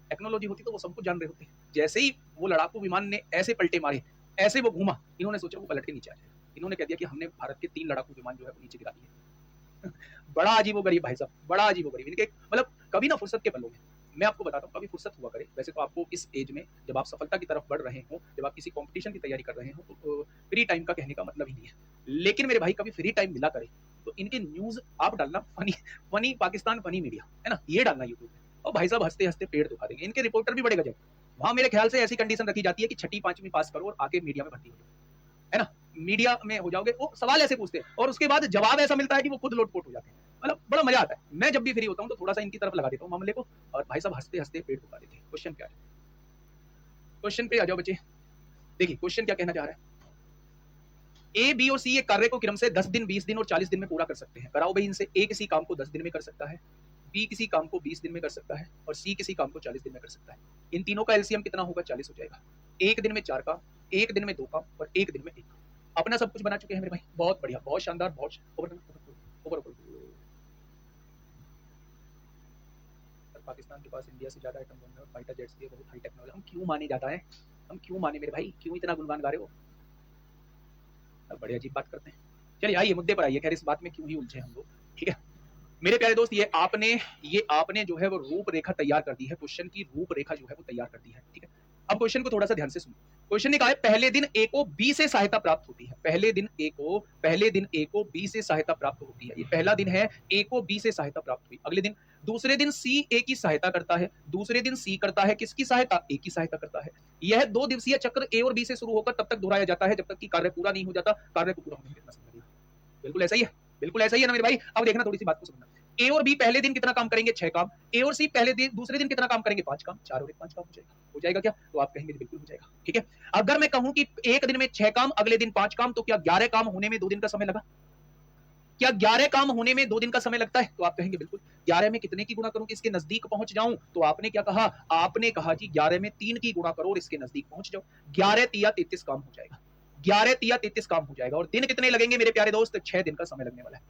Speaker 1: टेक्नोलॉजी होती तो वो सब कुछ जान रहे होते। जैसे ही वो लड़ाकू विमान ने ऐसे पलटे मारे, ऐसे वो घूमा, इन्होंने सोचा वो पलट के नीचे आ जाएगा। इन्होंने कह दिया कि हमने भारत के 3 लड़ाकू विमान जो है वो नीचे गिरा दिए। बड़ा अजीब गरीब भाई साहब, बड़ा अजीब गरीब इनके। मतलब कभी ना फुर्सत के पलों में, मैं आपको बताता हूँ, कभी फुर्सत हुआ करे। वैसे तो आपको इस एज में, जब आप सफलता की तरफ बढ़ रहे हो, जब आप किसी कंपटीशन की तैयारी कर रहे हो, तो फ्री टाइम का कहने का मतलब ही नहीं है। लेकिन मेरे भाई कभी फ्री टाइम मिला करे तो इनके न्यूज आप डालना, funny funny Pakistan funny media, है ना, ये डालना यूट्यूब पे, और भाई साहब हंसते हंसते पेड़ दुखा देंगे। इनके रिपोर्टर भी बड़े गजब। वहां मेरे ख्याल से ऐसी कंडीशन रखी जाती है कि 6ठी 5वीं पास करो और आके मीडिया में भर्ती हो जाओ, है ना, मीडिया में हो जाओगे। वो सवाल ऐसे पूछते हैं और उसके बाद जवाब ऐसा मिलता है कि वो खुद लोटपोट हो जाते हैं। मतलब बड़ा मजा आता है। मैं जब भी फ्री होता हूँ तो थोड़ा सा इनकी तरफ लगा देता हूँ मामले को, और भाई साहब हंसते हंसते पेड़ दुखा देते हैं। क्वेश्चन क्या है? क्वेश्चन पे आ जाओ बच्चे। देखिए क्वेश्चन क्या कहना चाह रहा है। ए बी और सी एक कार्य को क्रम से 10 दिन, 20 दिन और 40 दिन में पूरा कर सकते हैं। कराओ भाई इनसे। ए किसी काम को 10 दिन में कर सकता है, बी किसी काम को 20 दिन में कर सकता है, और सी किसी काम को 40 दिन में कर सकता है। इन तीनों का एलसीएम कितना होगा? 40 हो जाएगा। एक दिन में 4 काम, एक दिन में 2 काम, और एक दिन में 1 काम। अपना सब कुछ बना चुके हैं मेरे भाई। बहुत बढ़िया, बहुत शानदार, बहुत पाकिस्तान के पास इंडिया से ज्यादा एटम बम है और फाइटर जेट्स भी है, बहुत हाई टेक्नोलॉजी। हम क्यों माने जाता है, हम क्यों माने मेरे भाई, क्यों इतना गुणगान गा रहे हो? अब बड़े अजीब बात करते हैं। चलिए आइए मुद्दे पर आइए, खैर इस बात में क्यों ही उलझे हम लोग, ठीक है मेरे प्यारे दोस्त। ये आपने जो है वो रूपरेखा तैयार कर दी है, क्वेश्चन की रूपरेखा जो है वो तैयार कर दी है, ठीक है। अब क्वेश्चन को थोड़ा सा ध्यान से सुनो। क्वेश्चन ने कहा है पहले दिन ए को बी से सहायता प्राप्त होती है। पहले दिन ए को बी से सहायता प्राप्त होती है। ये पहला दिन है, ए को बी से सहायता प्राप्त हुई। अगले दिन, दूसरे दिन सी ए की सहायता करता है। दूसरे दिन सी करता है किसकी सहायता? ए की सहायता करता है। यह 2 दिवसीय चक्र ए और बी से शुरू होकर तब तक दोहराया जाता है जब तक कि कार्य पूरा नहीं हो जाता। कार्य को पूरा होने में कितना समय लगेगा? बिल्कुल ऐसा ही है, बिल्कुल ऐसा ही है ना मेरे भाई। अब देखना थोड़ी सी बात को समझना। ए और बी पहले दिन कितना काम करेंगे? 6 काम। ए और सी दूसरे दिन कितना काम करेंगे? 5 काम। 4 और 1 5 काम हो जाएगा क्या? तो आप कहेंगे बिल्कुल हो जाएगा, ठीक है। अगर मैं कहूं कि एक दिन में 6 काम, अगले दिन 5 काम, तो क्या 11 काम होने में 2 दिन का समय लगा? क्या 11 काम होने में 2 दिन का समय लगता है? तो आप कहेंगे बिल्कुल। 11 में कितने की गुणा करूं कि इसके नजदीक पहुंच जाऊं? तो आपने क्या कहा? आपने कहा जी 11 में 3 की गुणा करो और इसके नजदीक पहुंच जाओ। 11 तिया 33 काम हो जाएगा। 11 तिया 33 काम हो जाएगा। और दिन कितने लगेंगे मेरे प्यारे दोस्त? 6 दिन का समय लगने वाला है।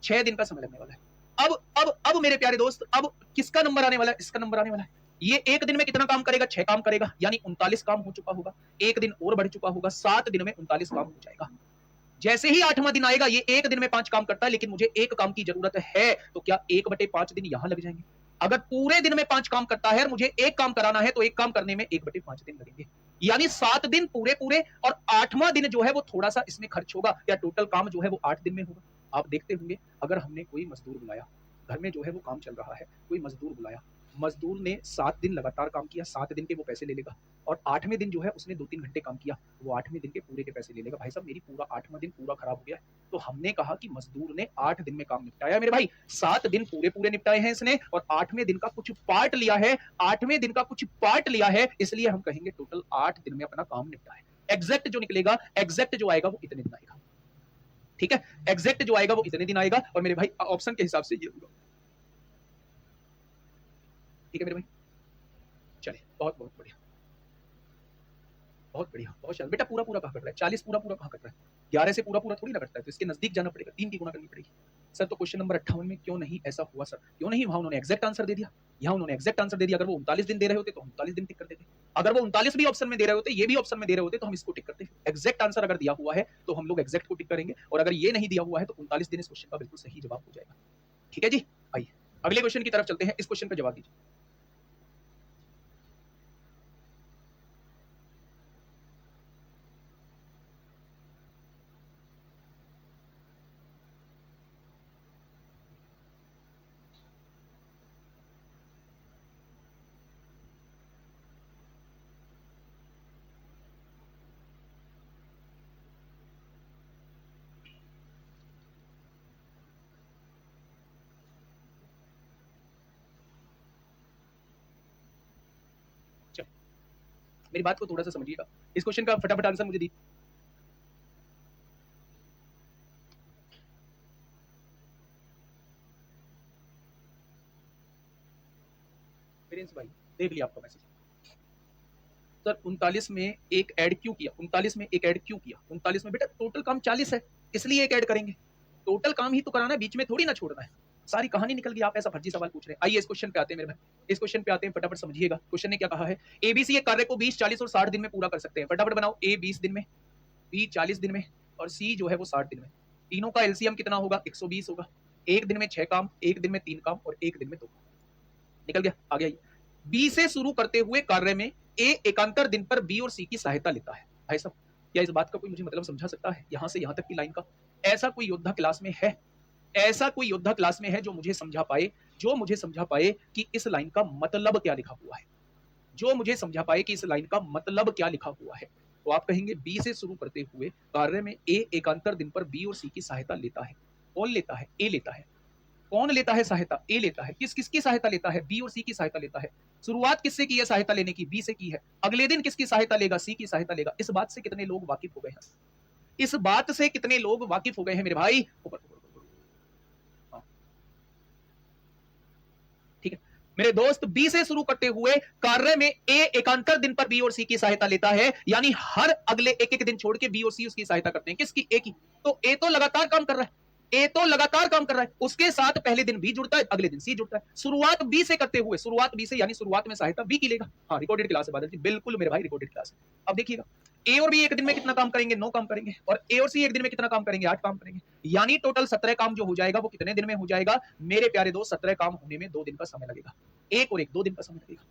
Speaker 1: 6 दिन का समय लगने वाला है। अब मेरे प्यारे दोस्त, अब किसका नंबर आने वाला है? इसका नंबर आने वाला है। ये एक दिन में कितना काम करेगा? 6 काम करेगा, यानी 39 काम हो चुका होगा। एक दिन और बढ़ चुका होगा, 7 दिन में 39 काम हो जाएगा। जैसे ही 8वां दिन आएगा, ये एक दिन में 5 काम करता है, लेकिन मुझे एक काम की जरूरत है, तो क्या 1/5 दिन यहां लग जाएंगे? अगर पूरे दिन में 5 काम करता है और मुझे एक काम कराना है, तो एक काम करने में 1/5 दिन लगेंगे, यानी 7 दिन पूरे पूरे। और 8वां दिन जो है वो थोड़ा सा इसमें खर्च होगा, या टोटल काम जो है वो 8 दिन में होगा। आप देखते होंगे, अगर हमने कोई मजदूर बुलाया, घर में जो है वो काम चल रहा है, कोई मजदूर बुलाया, मजदूर ने 7 दिन लगातार काम किया, 7 दिन के वो पैसे ले लेगा। और 8वें दिन जो है उसने 2-3 घंटे काम किया, वो 8वें दिन के पूरे के पैसे ले लेगा। भाई साहब मेरी पूरा 8वां दिन पूरा खराब हो गया है। तो हमने कहा कि मजदूर ने 8 दिन में काम निपटाया मेरे भाई। 7 दिन पूरे पूरे निपटाए हैं इसने, और 8वें दिन का कुछ पार्ट लिया है। 8वें दिन का कुछ पार्ट लिया है, इसलिए हम कहेंगे टोटल 8 दिन में अपना काम निपटा है। एग्जैक्ट जो निकलेगा, एग्जैक्ट जो आएगा वो इतने दिन आएगा, ठीक है। एग्जैक्ट जो आएगा वो इतने दिन आएगा, और मेरे भाई ऑप्शन के हिसाब से ये होगा, ठीक है मेरे भाई। चलिए बहुत बहुत बढ़िया, बहुत बढ़िया, बहुत शानदार। बेटा पूरा पूरा कहाँ कट रहा है? 40 पूरा पूरा कहाँ कट रहा है? 11 से पूरा पूरा थोड़ी ना कटता है, तो इसके नजदीक जाना पड़ेगा, 3 की गुणा करनी पड़ेगी। सर तो क्वेश्चन नंबर 58 में क्यों नहीं ऐसा हुआ सर? क्यों नहीं? वहां उन्होंने एग्जैक्ट आंसर दे दिया, यहाँ उन्होंने एग्जैक्ट आंसर दे दिया। अगर वो 39 दिन दे रहे होते तो 39 दिन टिक कर देते। अगर वो 39 भी ऑप्शन में दे रहे होते, ये भी ऑप्शन में दे रहे होते, तो हम इसको टिक करते। एग्जैक्ट आंसर अगर दिया हुआ है तो हम लोग एग्जैक्ट को टिक करेंगे, और अगर ये नहीं दिया हुआ है तो 39 दिन इस क्वेश्चन का बिल्कुल सही जवाब हो जाएगा, ठीक है जी। आइए अगले क्वेश्चन की तरफ चलते हैं, इस क्वेश्चन का जवाब दीजिए। मेरी बात को थोड़ा सा समझिएगा, इस क्वेश्चन का फटाफट आंसर मुझे दी। प्रिंस भाई देख लिया आपका मैसेज। सर 39 में एक ऐड क्यों किया? 39 में एक ऐड क्यों किया? 39 में बेटा टोटल काम 40 है, इसलिए एक ऐड करेंगे। टोटल काम ही तो कराना है, बीच में थोड़ी ना छोड़ना है। सारी कहानी निकल गई, आप ऐसा फर्जी सवाल पूछ रहे हैं। आइए इस क्वेश्चन पे आते हैं मेरे भाई, इस क्वेश्चन पे आते हैं, फटाफट समझिएगा। क्वेश्चन ने क्या कहा है? एबीसी एक कार्य को 20, 40 और 60 दिन में पूरा कर सकते हैं। फटाफट बनाओ। ए 20 दिन में, बी 40 दिन में, और सी जो है वो 60 दिन में। तीनों का एलसीएम कितना होगा? 120 होगा। एक दिन में 6 काम, एक दिन में 3 काम, और एक दिन में 2 काम। निकल गया। आ गया। बी से शुरू करते हुए कार्य में ए एकांतर दिन पर बी और सी की सहायता लेता है। भाई साहब क्या इस बात का कोई मुझे मतलब समझा सकता है? यहां से यहां तक की लाइन का ऐसा कोई योद्धा क्लास में है? ऐसा कोई योद्धा क्लास में है जो मुझे समझा पाए, जो मुझे समझा पाए कि इस लाइन का मतलब क्या लिखा हुआ है, जो मुझे समझा पाए कि इस लाइन का मतलब क्या लिखा हुआ है? तो आप कहेंगे बी से शुरू करते हुए कार्य में ए एकांतर दिन पर बी और सी की सहायता लेता है। कौन लेता है? ए लेता है। कौन लेता है सहायता? ए लेता है। किसकी सहायता लेता है? बी और सी की सहायता लेता है। शुरुआत किससे की है सहायता लेने की? बी से की है। अगले दिन किसकी सहायता लेगा? सी की सहायता लेगा। इस बात से कितने लोग वाकिफ हो गए हैं? इस बात से कितने लोग वाकिफ हो गए हैं मेरे भाई? ठीक है मेरे दोस्त, बी से शुरू करते हुए कार्य में ए एकांतर दिन पर बी और सी की सहायता लेता है, यानी हर अगले एक एक दिन छोड़ के बी और सी उसकी सहायता करते हैं। किसकी? ए की। तो ए तो लगातार काम कर रहा है, ए तो लगातार काम कर रहा है, उसके साथ पहले दिन बी जुड़ता है, अगले दिन सी जुड़ता है। शुरुआत बी से करते हुए, शुरुआत बी से यानी शुरुआत में सहायता बी की लेगा। हाँ, रिकॉर्डेड क्लास है बादल जी, बिल्कुल मेरे भाई रिकॉर्डेड क्लास है। अब देखिएगा, ए और बी एक दिन में कितना काम करेंगे, 9 काम करेंगे, और ए और सी एक दिन में कितना काम करेंगे, 8 काम करेंगे, यानी टोटल 17 काम जो हो जाएगा वो कितने दिन में हो जाएगा मेरे प्यारे दोस्त? 17 काम होने में 2 दिन का समय लगेगा। एक और एक 2 दिन का समय लगेगा।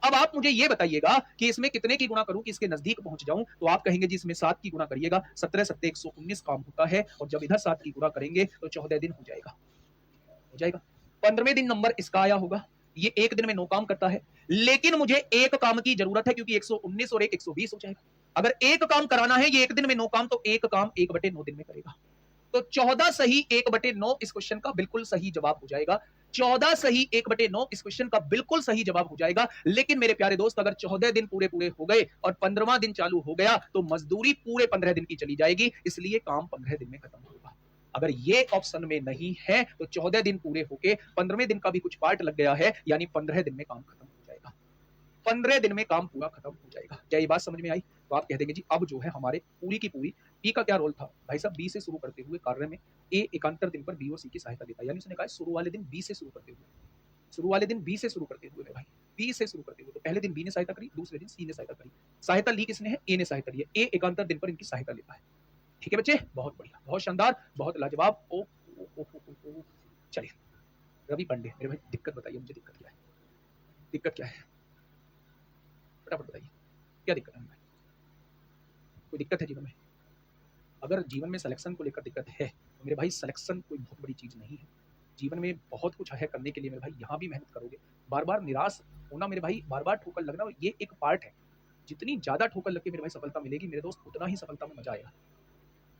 Speaker 1: अब आप मुझे ये बताइएगा कि इसमें कितने की गुणा करूं कि इसके नजदीक पहुंच जाऊं, तो आप कहेंगे जी इसमें 7 की गुणा करिएगा, 17 सत्ते 119 काम होता है, और जब इधर 7 की गुणा करेंगे तो 14 दिन हो जाएगा। 15वें दिन नंबर इसका आया होगा, ये एक दिन में 9 काम करता है, लेकिन मुझे एक काम की जरूरत है क्योंकि 119 और 120 हो जाएगा। अगर एक काम कराना है, ये एक दिन में 9 काम, तो एक काम 1/9 दिन में करेगा। तो 14 सही 1/9 इस क्वेश्चन का बिल्कुल सही जवाब हो जाएगा। 14 सही 1/9 इस क्वेश्चन का बिल्कुल सही जवाब हो जाएगा। लेकिन मेरे प्यारे दोस्त, अगर 14 दिन पूरे पूरे हो गए और 15वां दिन चालू हो गया तो मजदूरी पूरे 15 दिन की चली जाएगी, इसलिए काम 15 दिन में खत्म होगा। अगर ये ऑप्शन में नहीं है तो 14 दिन पूरे होके 15वें दिन का भी कुछ पार्ट लग गया है, यानी 15 दिन में काम खत्म हो जाएगा। 15 दिन में काम पूरा खत्म हो जाएगा। क्या ये बात समझ में आई? तो आप कह देंगे जी अब जो है हमारे पूरी की पूरी बी का क्या रोल था भाई साहब? बी से शुरू करते हुए कार्य में ए एकांतर दिन पर बी और सी की सहायता लेता है, यानी उसने कहा शुरू वाले दिन बी से शुरू करते हुए, शुरू वाले दिन बी से शुरू करते हुए भाई, बी से शुरू करते हुए, तो पहले दिन बी ने सहायता करी, दूसरे दिन सी ने सहायता करी। सहायता ली किसने है? ए ने सहायता ली है। ए एकांतर दिन पर इनकी सहायता लेता है। ठीक है बच्चे, बहुत बढ़िया, बहुत शानदार, बहुत लाजवाब। ओ, ओ, ओ, ओ, ओ, ओ। चलिए रवि पांडे मेरे भाई, दिक्कत बताइए मुझे, दिक्कत क्या है? दिक्कत क्या है फटाफट बताइए, क्या दिक्कत है भाई? कोई दिक्कत है जीवन में? अगर जीवन में सिलेक्शन को लेकर दिक्कत है तो मेरे भाई सिलेक्शन कोई बहुत बड़ी चीज़ नहीं है। जीवन में बहुत कुछ है करने के लिए मेरे भाई, यहाँ भी मेहनत करोगे। बार बार निराश होना मेरे भाई, बार बार ठोकर लगना, ये एक पार्ट है। जितनी ज़्यादा ठोकर लग के मेरे भाई सफलता मिलेगी मेरे दोस्त, उतना ही सफलता में मजा आएगा।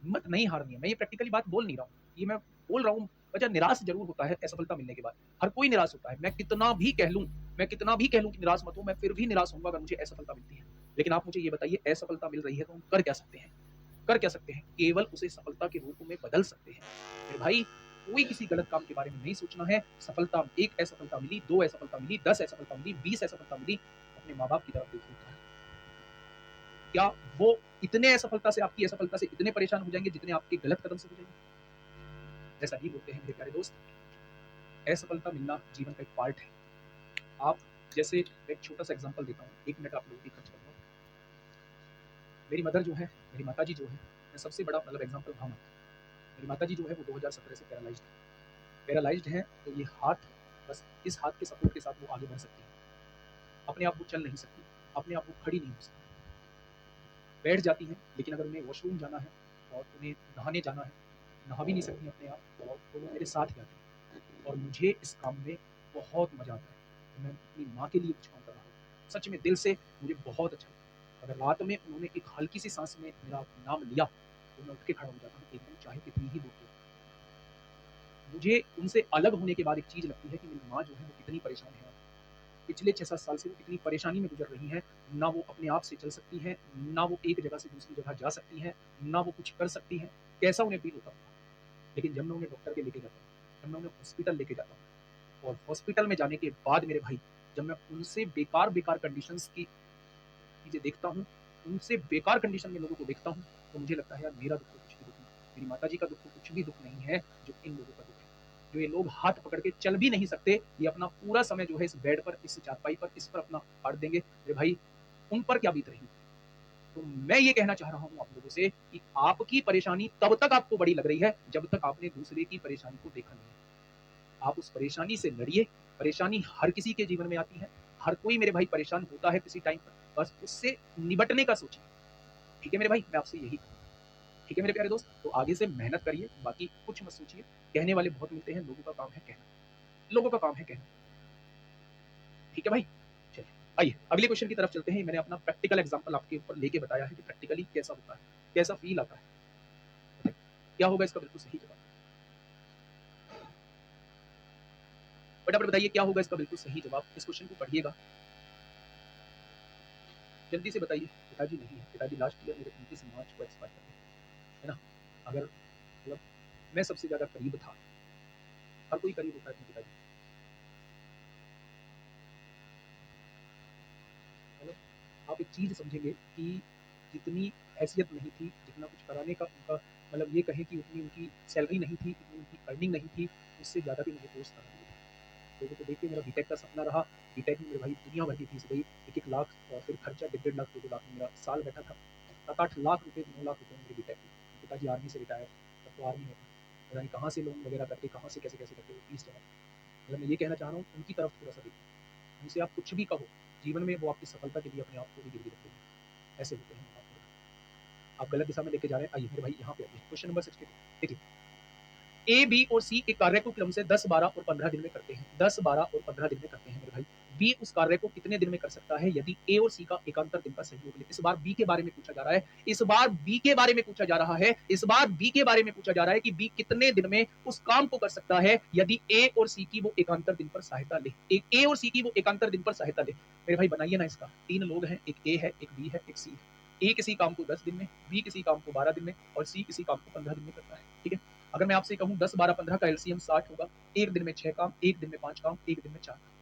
Speaker 1: हिम्मत नहीं हारनी है। मैं ये प्रैक्टिकली बात बोल नहीं रहा हूँ, ये मैं बोल रहा हूँ। वजह निराश जरूर होता है असफलता मिलने के बाद, हर कोई निराश होता है। मैं कितना भी कह लूँ, कि निराश मत हो, मैं फिर भी निराश होऊंगा अगर मुझे असफलता मिलती है। लेकिन आप मुझे ये बताइए, असफलता मिल रही है तो हम कर क्या सकते हैं? कर क्या सकते हैं? केवल उसे सफलता के रूप में बदल सकते हैं। मेरे भाई, कोई किसी गलत काम के बारे में नहीं सोचना है। सफलता, एक असफलता मिली, 2 असफलता मिली, 10 असफलता मिली, 20 असफलता मिली, अपने माँ बाप की तरफ देखिए, क्या वो इतने असफलता से, आपकी असफलता से इतने परेशान हो जाएंगे जितने आपके गलत कदम से हो जाएंगे? ऐसा ही बोलते हैं मेरे प्यारे दोस्त, असफलता मिलना जीवन का एक पार्ट है। आप जैसे, एक छोटा सा एग्जांपल देता हूँ, 1 मिनट आप लोगों की खर्च करूँगा। मेरी मदर जो है, मेरी माताजी जो है, मैं सबसे बड़ा मतलब एग्जांपल हाँ, मेरी माताजी जो है वो 2017 से पैरालाइज्ड है, तो ये हाथ, बस इस हाथ के सपोर्ट के साथ वो आगे बढ़ सकती है। अपने आप वो चल नहीं सकती, अपने आप वो खड़ी नहीं हो सकती, बैठ जाती हैं। लेकिन अगर उन्हें वॉशरूम जाना है और उन्हें नहाने जाना है, नहा भी नहीं सकती अपने आप, और तो वो मेरे साथ ही आती हैं, और मुझे इस काम में बहुत मज़ा आता है। तो मैं अपनी माँ के लिए कुछ काम कर रहा हूँ, सच में दिल से मुझे बहुत अच्छा लगता है। अगर रात में उन्होंने एक हल्की सी सांस में मेरा नाम लिया तो मैं उठ के खड़ा हो जाता हूँ, एकदम चाहे कितनी ही दूर हो। मुझे उनसे अलग होने के बाद एक चीज़ लगती है कि मेरी माँ जो है वो कितनी परेशान है। पिछले 6-7 साल से वो कितनी परेशानी में गुजर रही हैं। ना वो अपने आप से चल सकती हैं, ना वो एक जगह से दूसरी जगह जा सकती हैं, ना वो कुछ कर सकती हैं। कैसा उन्हें फ़ील होता होगा। लेकिन जब मैं उन्हें डॉक्टर के लेके जाता हूँ, जब मैं उन्हें हॉस्पिटल लेके जाता हूँ, और हॉस्पिटल में जाने के बाद मेरे भाई, जब मैं उनसे बेकार-बेकार कंडीशंस की चीज़ें देखता हूँ, उनसे बेकार कंडीशन में लोगों को देखता हूँ, तो मुझे लगता है यार मेरा दुःख तो कुछ भी दुःख नहीं, मेरी माताजी का दुःख तो कुछ भी दुःख नहीं है जो इन लोगों का दुःख है। जो ये लोग हाथ पकड़ के चल भी नहीं सकते, ये अपना पूरा समय जो है इस बेड पर, इस चारपाई पर, इस पर अपना काट देंगे। मेरे भाई, उन पर क्या बीत रही। तो मैं ये कहना चाह रहा हूँ आप लोगों से कि आपकी परेशानी तब तक आपको बड़ी लग रही है जब तक आपने दूसरे की परेशानी को देखा नहीं है। आप उस परेशानी से लड़िए। परेशानी हर किसी के जीवन में आती है, हर कोई मेरे भाई परेशान होता है किसी टाइम पर, बस उससे निबटने का सोचिए। ठीक है मेरे भाई, मैं आपसे यही कहूँगा। ठीक है मेरे प्यारे दोस्त, तो आगे से मेहनत करिए, बाकी कुछ मत सोचिए। कहने वाले बहुत मिलते हैं, लोगों का काम है कहना, लोगों का काम है कहना। ठीक है भाई, चलिए आइए अगले क्वेश्चन की तरफ चलते हैं। मैंने अपना प्रैक्टिकल एग्जांपल आपके ऊपर लेके बताया है कि प्रैक्टिकली कैसा होता है, कैसा फील आता है। क्या होगा इसका बिल्कुल सही जवाब? फटाफट बताइए क्या होगा इसका बिल्कुल सही जवाब। इस क्वेश्चन को पढ़िएगा, जल्दी से बताइए। पिताजी नहीं है, पिताजी लास्ट ईयर मेरे 29 मार्च को एक्सपायर कर गए, है ना। अगर मतलब मैं सबसे ज्यादा करीब था, हर कोई करीब होता है अपने पिताजी। मतलब आप एक चीज समझेंगे कि जितनी हैसियत नहीं थी, जितना कुछ कराने का उनका मतलब ये कहें कि उतनी उनकी सैलरी नहीं थी, इतनी उनकी अर्निंग नहीं थी, उससे ज़्यादा भी मुझे कोर्स करा दिया। लोगों को देख के मेरा बीटेक का सपना रहा। बीटेक में मेरे भाई दुनिया भर की फीस गई, 1-1 लाख और फिर खर्चा 1.5 लाख, 2-2 लाख में मेरा साल बैठा था। 7-8 लाख रुपए, 9 लाख रुपए में मेरी बीटेक हुई। पिताजी आर्मी से रिटायर, तब तो आर्मी में था। पता नहीं कहाँ से लोन वगैरह करके, कहाँ से कैसे-कैसे करके वो फीस जमा। मतलब मैं ये कहना चाह रहा हूँ, उनकी तरफ थोड़ा-सा देखो। उनसे आप कुछ भी कहो, जीवन में वो आपकी सफलता के लिए अपने आप को भी गिरवी रख देंगे। ऐसे होते हैं आप गलत दिशा में लेके जा रहे हैं। आइए मेरे भाई यहाँ पे आइए, क्वेश्चन नंबर 62 देखिए। ए, बी और सी एक कार्य को क्रम से 10, 12 और 15 दिन में करते हैं। 10, 12 और 15 दिन में करते हैं मेरे भाई। बी उस कार्य को कितने दिन में कर सकता है यदि ए और सी का एकांतर दिन का सहयोग ले? इस बार बी के बारे में पूछा जा रहा है। इस बार बी के बारे में पूछा जा रहा है। इस बार बी के बारे में पूछा जा रहा है कि बी कितने दिन में उस काम को कर सकता है यदि ए और सी की वो एकांतर दिन पर सहायता ले। ए और सी की वो एकांतर दिन पर सहायता ले। मेरे भाई बनाइए ना इसका। 3 लोग हैं, एक ए है, एक बी है, एक सी है। ए किसी काम को 10 दिन में, बी किसी काम को 12 दिन में और सी किसी काम को 15 दिन में करता है। ठीक है। अगर मैं आपसे कहूं 10, 12, 15 का एलसीएम 60 होगा। एक दिन में 6 काम, एक दिन में 5 काम, एक दिन में 4 काम।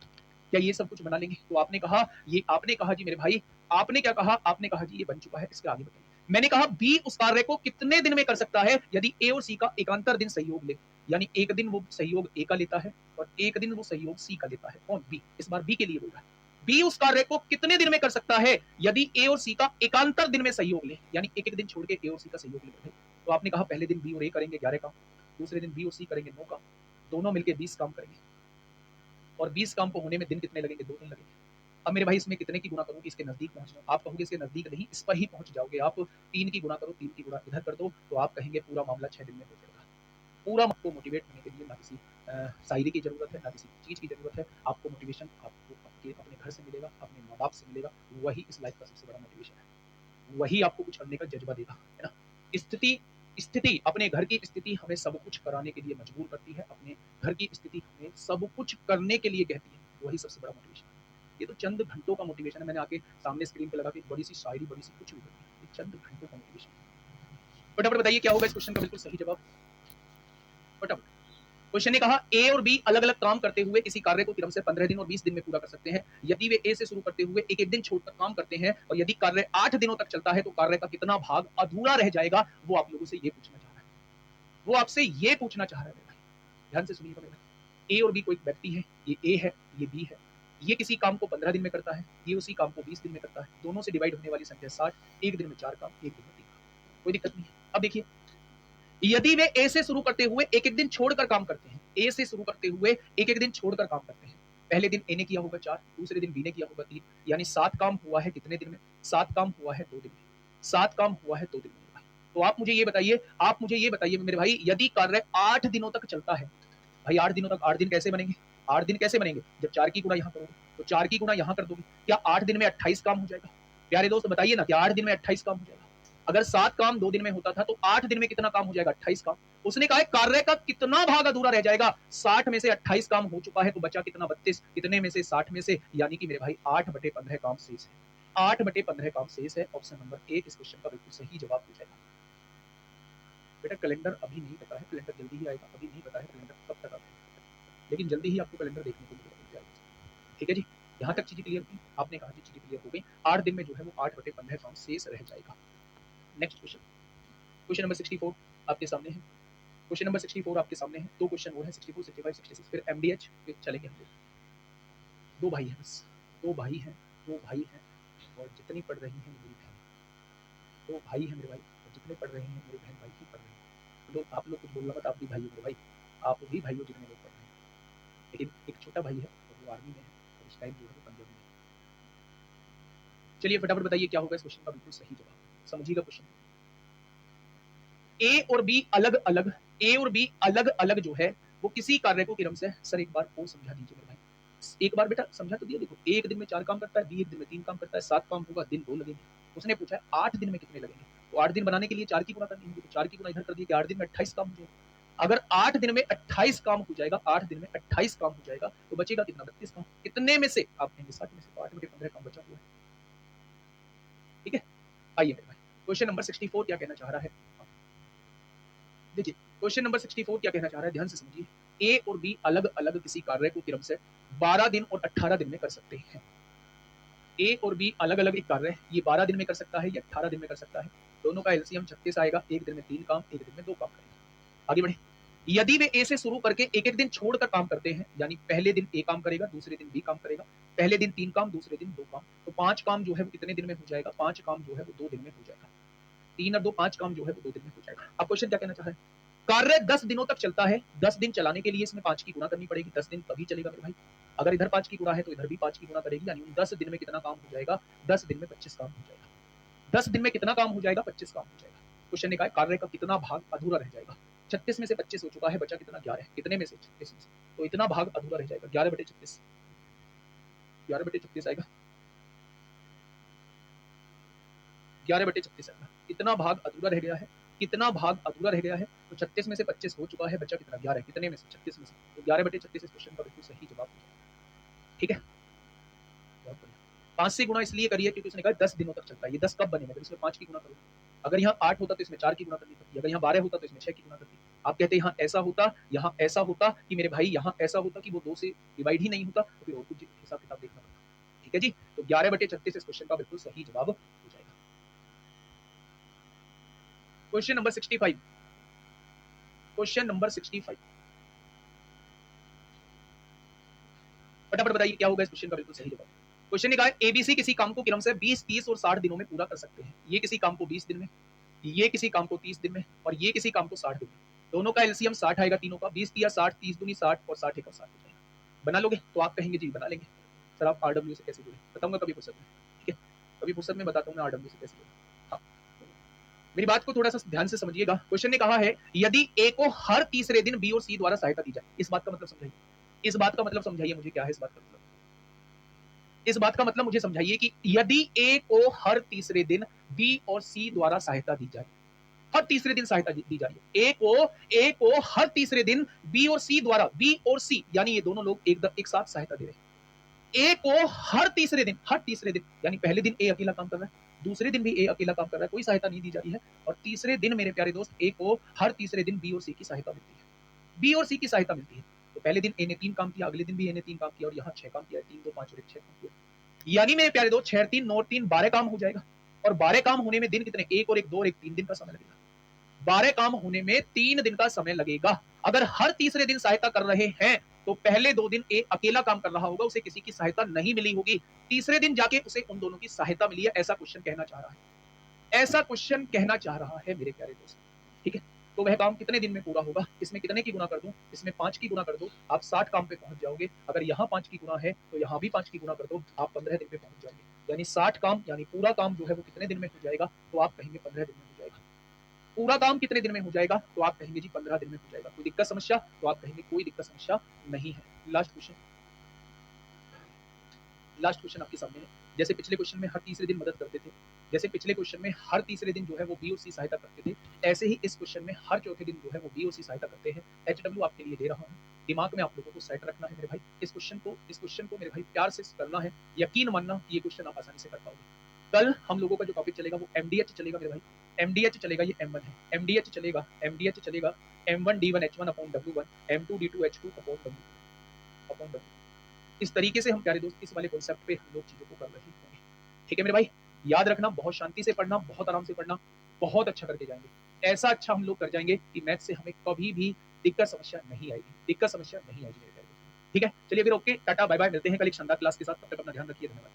Speaker 1: क्या ये सब कुछ बना लेंगे? तो आपने कहा जी मेरे भाई, आपने क्या कहा? आपने कहा जी ये बन चुका है, इसके आगे बताइए। मैंने कहा बी उस कार्य को कितने दिन में कर सकता है यदि ए और सी का एकांतर दिन सहयोग ले। यानी एक दिन वो सहयोग ए का लेता है और एक दिन वो सहयोग सी का लेता है। कौन? बी। इस बार बी के लिए बोल रहा है। बी उस कार्य को कितने दिन में कर सकता है यदि ए और सी का एकांतर दिन में सहयोग ले, यानी एक एक दिन छोड़ के ए और सी का सहयोग ले। तो आपने कहा पहले दिन बी और ए करेंगे 11 काम, दूसरे दिन बी और सी करेंगे 9 काम, दोनों मिलकर 20 काम करेंगे और 20 काम को होने में दिन कितने लगेंगे? 2 दिन लगेंगे। अब मेरे भाई इसमें कितने की गुना करूं कि इसके नजदीक पहुंच जाऊं? आप कहोगे इसके नजदीक नहीं, इस पर ही पहुंच जाओगे आप। 3 की गुना करो, 3 की गुना इधर कर दो, तो आप कहेंगे पूरा मामला 6 दिन में हो जाएगा। पूरा आपको मोटिवेट होने के लिए ना किसी शायरी की जरूरत है, ना किसी चीज की जरूरत है। आपको मोटिवेशन आपको आपके अपने घर से मिलेगा, अपने माँ बाप से मिलेगा। वही इस लाइफ का सबसे बड़ा मोटिवेशन है। वही आपको कुछ करने का जज्बा देगा, है ना? स्थिति स्थिति अपने घर की स्थिति हमें सब कुछ कराने के लिए मजबूर करती है। अपने घर की स्थिति हमें सब कुछ करने के लिए कहती है। वही सबसे बड़ा मोटिवेशन है। ये तो चंद घंटों का मोटिवेशन है। मैंने आके सामने स्क्रीन पे लगा के बड़ी सी शायरी, बड़ी सी कुछ भी कर, चंद घंटों का मोटिवेशन है। फटाफट बताइए क्या होगा इस क्वेश्चन का बिल्कुल सही जवाब। फटाफट। क्वेश्चन ने कहा ए और बी अलग अलग काम करते हुए किसी कार्य को क्रम से 15 दिन और 20 दिन में पूरा कर सकते हैं। यदि वे ए से शुरू करते हुए एक एक दिन छोड़कर काम करते हैं और यदि कार्य 8 दिनों तक चलता है तो कार्य का कितना भाग अधूरा रह जाएगा? वो आप लोगों से ये पूछना चाह रहा है। वो आपसे ये पूछना चाह रहा है मेरे भाई। ध्यान से सुनिएगा मेरे भाई। ए और बी कोई व्यक्ति है, ये ए है, ये बी है। ये किसी काम को 15 दिन में करता है, ये उसी काम को 20 दिन में करता है। दोनों से डिवाइड होने वाली संख्या 60। एक दिन में 4 काम, एक दिन में 3 काम। कोई दिक्कत नहीं है। अब देखिए, यदि वे ए से शुरू करते हुए एक एक दिन छोड़कर काम करते हैं, ए से शुरू करते हुए एक एक दिन छोड़कर काम करते हैं। पहले दिन ए ने किया होगा 4, दूसरे दिन बी ने किया होगा 3, यानी 7 काम हुआ है कितने दिन में? 7 काम हुआ है 2 दिन में। 7 काम हुआ है 2 दिन में। तो आप मुझे ये बताइए मेरे भाई, यदि कार्य 8 दिनों तक चलता है, भाई 8 दिनों तक, 8 दिन कैसे बनेंगे? 8 दिन कैसे बनेंगे? जब 4 की गुणा यहां करोगे तो 4 की गुणा यहां कर दोगे। क्या 8 दिन में 28 काम हो जाएगा? प्यारे दोस्त बताइए ना, क्या 8 दिन में 28 काम हो जाएगा? अगर 7 काम 2 दिन में होता था तो 8 दिन में कितना काम हो जाएगा? 28 काम। उसने कहा है कार्य का कितना भाग अधूरा रह जाएगा? 60 में से 28 काम हो चुका है तो बचा कितना? 32। कितने में से? 60 में से, यानी कि मेरे भाई 8/15 काम शेष है। 8/15 काम शेष है। ऑप्शन नंबर ए इस क्वेश्चन का बिल्कुल सही जवाब पूछेगा। बेटा कैलेंडर अभी नहीं पता है, कैलेंडर जल्दी ही आएगा। अभी नहीं पता है कैलेंडर कब तक आता है, लेकिन जल्दी ही आपको कैलेंडर देखने को मिल जाएगा। ठीक है जी, यहाँ तक चीजें क्लियर थी? आपने कहा जी चीजें क्लियर हो गई। 8 दिन में जो है वो 8/15 काम शेष रह जाएगा। नेक्स्ट क्वेश्चन, क्वेश्चन नंबर 64 आपके सामने है। क्वेश्चन नंबर 64 आपके सामने है। 2 क्वेश्चन और है, 64, 65, 66। फिर एमडीएच पे चलेंगे हम लोग। 2 भाई हैं बस, 2 भाई हैं, 2 भाई हैं और जितनी पढ़ रही हैं मेरी बहन। 2 भाई हैं मेरे भाई और जितने पढ़ रहे हैं मेरे बहन भाई ही पढ़ रहे हैं। लोग आप लोग कुछ बोलना मत, आप भी भाई हो मेरे भाई, आप भी भाई हो जितने लोग पढ़ रहे हैं। लेकिन एक छोटा भाई है और वो आर्मी में है और इस टाइम जो है वो पंजाब में है। चलिए फटाफट बताइए क्या होगा इस क्वेश्चन का बिल्कुल सही जवाब। समझिएगा क्वेश्चन। ए और बी अलग अलग, ए और बी अलग अलग जो है वो किसी कार्य को क्रम से, सर एक बार और समझा दीजिए मेरे भाई। एक बार बेटा समझा तो दिया। देखो एक दिन में 4 काम करता है, बी एक दिन में 3 काम करता है। 7 काम होगा, दिन 2 लगेंगे। उसने पूछा है 8 दिन में कितने लगेंगे? तो 8 दिन बनाने के लिए 4 की गुणा करनी होगी, तो 4 की गुणा इधर कर दिए कि 8 दिन में 28 काम हो जाएगा। अगर 8 दिन में 28 काम हो जाएगा, 8 दिन में 28 काम हो जाएगा तो बचेगा कितना? 32 काम। कितने में से? आप कहेंगे 60 में से। तो 8/15 काम बचा हुआ है। ठीक है, आइए मेरे भाई क्वेश्चन नंबर 64 क्या कहना चाह रहा है। देखिए क्वेश्चन नंबर 64 क्या कहना चाह रहा है, ध्यान से समझिए। ए और बी अलग अलग किसी कार्य को क्रम से 12 दिन और 18 दिन में कर सकते हैं। ए और बी अलग अलग एक कार्य है, ये 12 दिन में कर सकता है या 18 दिन में कर सकता है। दोनों का एलसीएम 36 आएगा, एक दिन में 3 काम, एक दिन में 2 काम करेगा। आगे बढ़े। यदि वे ए से शुरू करके एक एक दिन छोड़कर काम करते हैं, यानी पहले दिन ए काम करेगा, दूसरे दिन बी काम करेगा, पहले दिन 3 काम, दूसरे दिन 2 काम, तो 5 काम जो है वो कितने दिन में हो जाएगा? 5 काम जो है वो 2 दिन में हो जाएगा। 3 और 2 5 काम जो है वो 2 दिन में हो जाएगा। अब क्वेश्चन क्या कहना चाह रहा है? कार्य 10 दिनों तक चलता है, 10 दिन चलाने के लिए इसमें 5 की गुणा करनी पड़ेगी, 10 दिन तभी चलेगा मेरे भाई। अगर इधर 5 की गुणा है तो इधर भी 5 की गुणा करेगी, यानी 10 दिन में कितना काम हो जाएगा? 10 दिन में 25 काम हो जाएगा। 10 दिन में कितना काम हो जाएगा? 25 काम हो जाएगा। क्वेश्चन ने कहा कार्य का कितना भाग अधूरा रह जाएगा? 36 में से 25 हो चुका है, बचा कितना? 11। कितने में से? 36 में से। तो इतना भाग अधूरा रह जाएगा, 11/36। 11/36 आएगा, 11/36 आएगा। इतना भाग अधूरा रह गया है। कितना भाग अधूरा रह गया है? तो 36 में से 25 हो चुका है, बचा कितना? 11। कितने में से? 36 में से। तो 11/36 इस क्वेश्चन का बिल्कुल सही जवाब हो जाएगा। ठीक है, बहुत बढ़िया। 5 से गुणा इसलिए करिए क्योंकि उसने कहा 10 दिनों तक चलता है। ये 10 कब बनेगा? जब इसमें 5 की गुणा करूँ। अगर यहाँ 8 होता तो इसमें 4 की गुणा करनी पड़ती, अगर यहाँ 12 होता तो इसमें 6 की गुणा करती। आप कहते यहाँ ऐसा होता, यहाँ ऐसा होता कि मेरे भाई यहाँ ऐसा होता कि वो 2 से डिवाइड ही नहीं होता, तो फिर और कुछ हिसाब किताब देखना पड़ता। ठीक है जी, तो 11/36 इस क्वेश्चन का बिल्कुल सही जवाब हो जाएगा। Question number 65। क्वेश्चन नंबर 65, फटाफट बताइए क्या होगा इस क्वेश्चन का बिल्कुल सही जवाब। क्वेश्चन ने कहा एबीसी किसी काम को क्रमशः 20, 30 और 60 दिनों में पूरा कर सकते हैं। ये किसी काम को 20 दिन में, ये किसी काम को 30 दिन में, और ये किसी काम को 60 दिन में। दोनों का एलसीएम 60 आएगा, तीनों का 20 या 60, 30 दूनी 60 और 60 एक और 60 हो जाएगा। बना लोगे? तो आप कहेंगे जी बना लेंगे। सर आप आरडब्ल्यू से कैसे जुड़े? बताऊंगा कभी फुर्सत में। ठीक है, कभी फुर्सत में बताता हूँ मैं आरडब्ल्यू से कैसे जुड़े। हाँ, मेरी बात को थोड़ा सा ध्यान से समझिएगा। क्वेश्चन ने कहा है यदि ए को हर तीसरे दिन बी और सी द्वारा सहायता दी जाए। इस बात का मतलब समझाइए, इस बात का मतलब समझाइए मुझे, क्या है इस बात का मतलब? इस बात का मतलब मुझे समझाइए कि यदि ए को हर तीसरे दिन बी और सी द्वारा सहायता दी जाए, हर तीसरे दिन सहायता दी जा रही है ए को हर तीसरे दिन बी और सी द्वारा, बी और सी यानी ये दोनों लोग एक साथ सहायता दे रहे हैं। ए को हर तीसरे दिन यानी पहले दिन ए अकेला काम कर रहा है, दूसरे दिन भी ए अकेला काम कर रहा है, कोई सहायता नहीं दी जा रही है, और तीसरे दिन मेरे प्यारे दोस्त ए को हर तीसरे दिन बी और सी की सहायता मिलती है, बी और सी की सहायता मिलती है। तो पहले दिन ए ने 3 काम किया, अगले दिन भी ए ने 3 काम किया, और यहाँ 6 काम किया, 3 2 5 और 1 6 काम किया, यानी मेरे प्यारे दोस्त 6 3 9 3 12 काम हो जाएगा। और 12 काम होने में दिन कितने? 1 और 1 2 और 1 3 दिन का समय लगेगा। 12 काम होने में 3 दिन का समय लगेगा। अगर हर तीसरे दिन सहायता कर रहे हैं तो पहले 2 दिन ए अकेला काम कर रहा होगा, उसे किसी की सहायता नहीं मिली होगी, तीसरे दिन जाके उसे उन दोनों की सहायता मिली है। ऐसा क्वेश्चन कहना चाह रहा है, ऐसा क्वेश्चन कहना चाह रहा है मेरे प्यारे दोस्त। ठीक है, तो वह काम कितने दिन में पूरा होगा? इसमें कितने की गुणा कर दूं? इसमें 5 की गुणा कर दो, आप 60 काम पे पहुंच जाओगे। अगर यहाँ 5 की गुणा है तो यहाँ भी 5 की गुणा कर दो, आप 15 दिन पे पहुंच जाओगे। यानी 60 काम यानी पूरा काम जो है वो कितने दिन में हो जाएगा? तो आप कहेंगे 15 दिन में हो जाएगा। पूरा काम कितने दिन में हो जाएगा? तो आप कहेंगे जी 15 दिन में हो जाएगा। कोई दिक्कत समस्या? तो आप कहेंगे कोई दिक्कत समस्या नहीं है। लास्ट क्वेश्चन, लास्ट क्वेश्चन आपके सामने है। जैसे पिछले क्वेश्चन में हर तीसरे दिन मदद करते थे, जैसे पिछले क्वेश्चन में हर तीसरे दिन जो है वो बी और सी सहायता करते थे, ऐसे ही इस क्वेश्चन में हर चौथे दिन जो है वो बी और सी सहायता करते हैं। एचडब्ल्यू आपके लिए दे रहा हूँ, दिमाग में आप लोगों को सेट रखना है मेरे भाई। इस क्वेश्चन को मेरे भाई प्यार से करना है, यकीन मानना ये क्वेश्चन आप आसानी से कर पाओगे। कल हम लोगों का जो टॉपिक चलेगा वो एमडीएच चलेगा मेरे भाई, एमडीएच चलेगा, ये M1 है, एमडीएच चलेगा, एमडीएच चलेगा, M1 D1 H1 upon W1, M2 D2 H2 upon W। इस तरीके से हम प्यारे दोस्त इस वाले कॉन्सेप्ट पे हम लोग चीजों को कर रहे होंगे। ठीक है मेरे भाई, याद रखना, बहुत शांति से पढ़ना, बहुत आराम से पढ़ना, बहुत अच्छा करके जाएंगे। ऐसा अच्छा हम लोग कर जाएंगे कि मैथ से हमें कभी भी दिक्कत समस्या नहीं आएगी, दिक्कत समस्या नहीं आएगी मेरे प्यारे दोस्त। ठीक है, चलिए फिर ओके, टाटा बाय बाय, मिलते हैं कल एक शानदार क्लास के साथ। तब तक अपना ध्यान रखिए, धन्यवाद।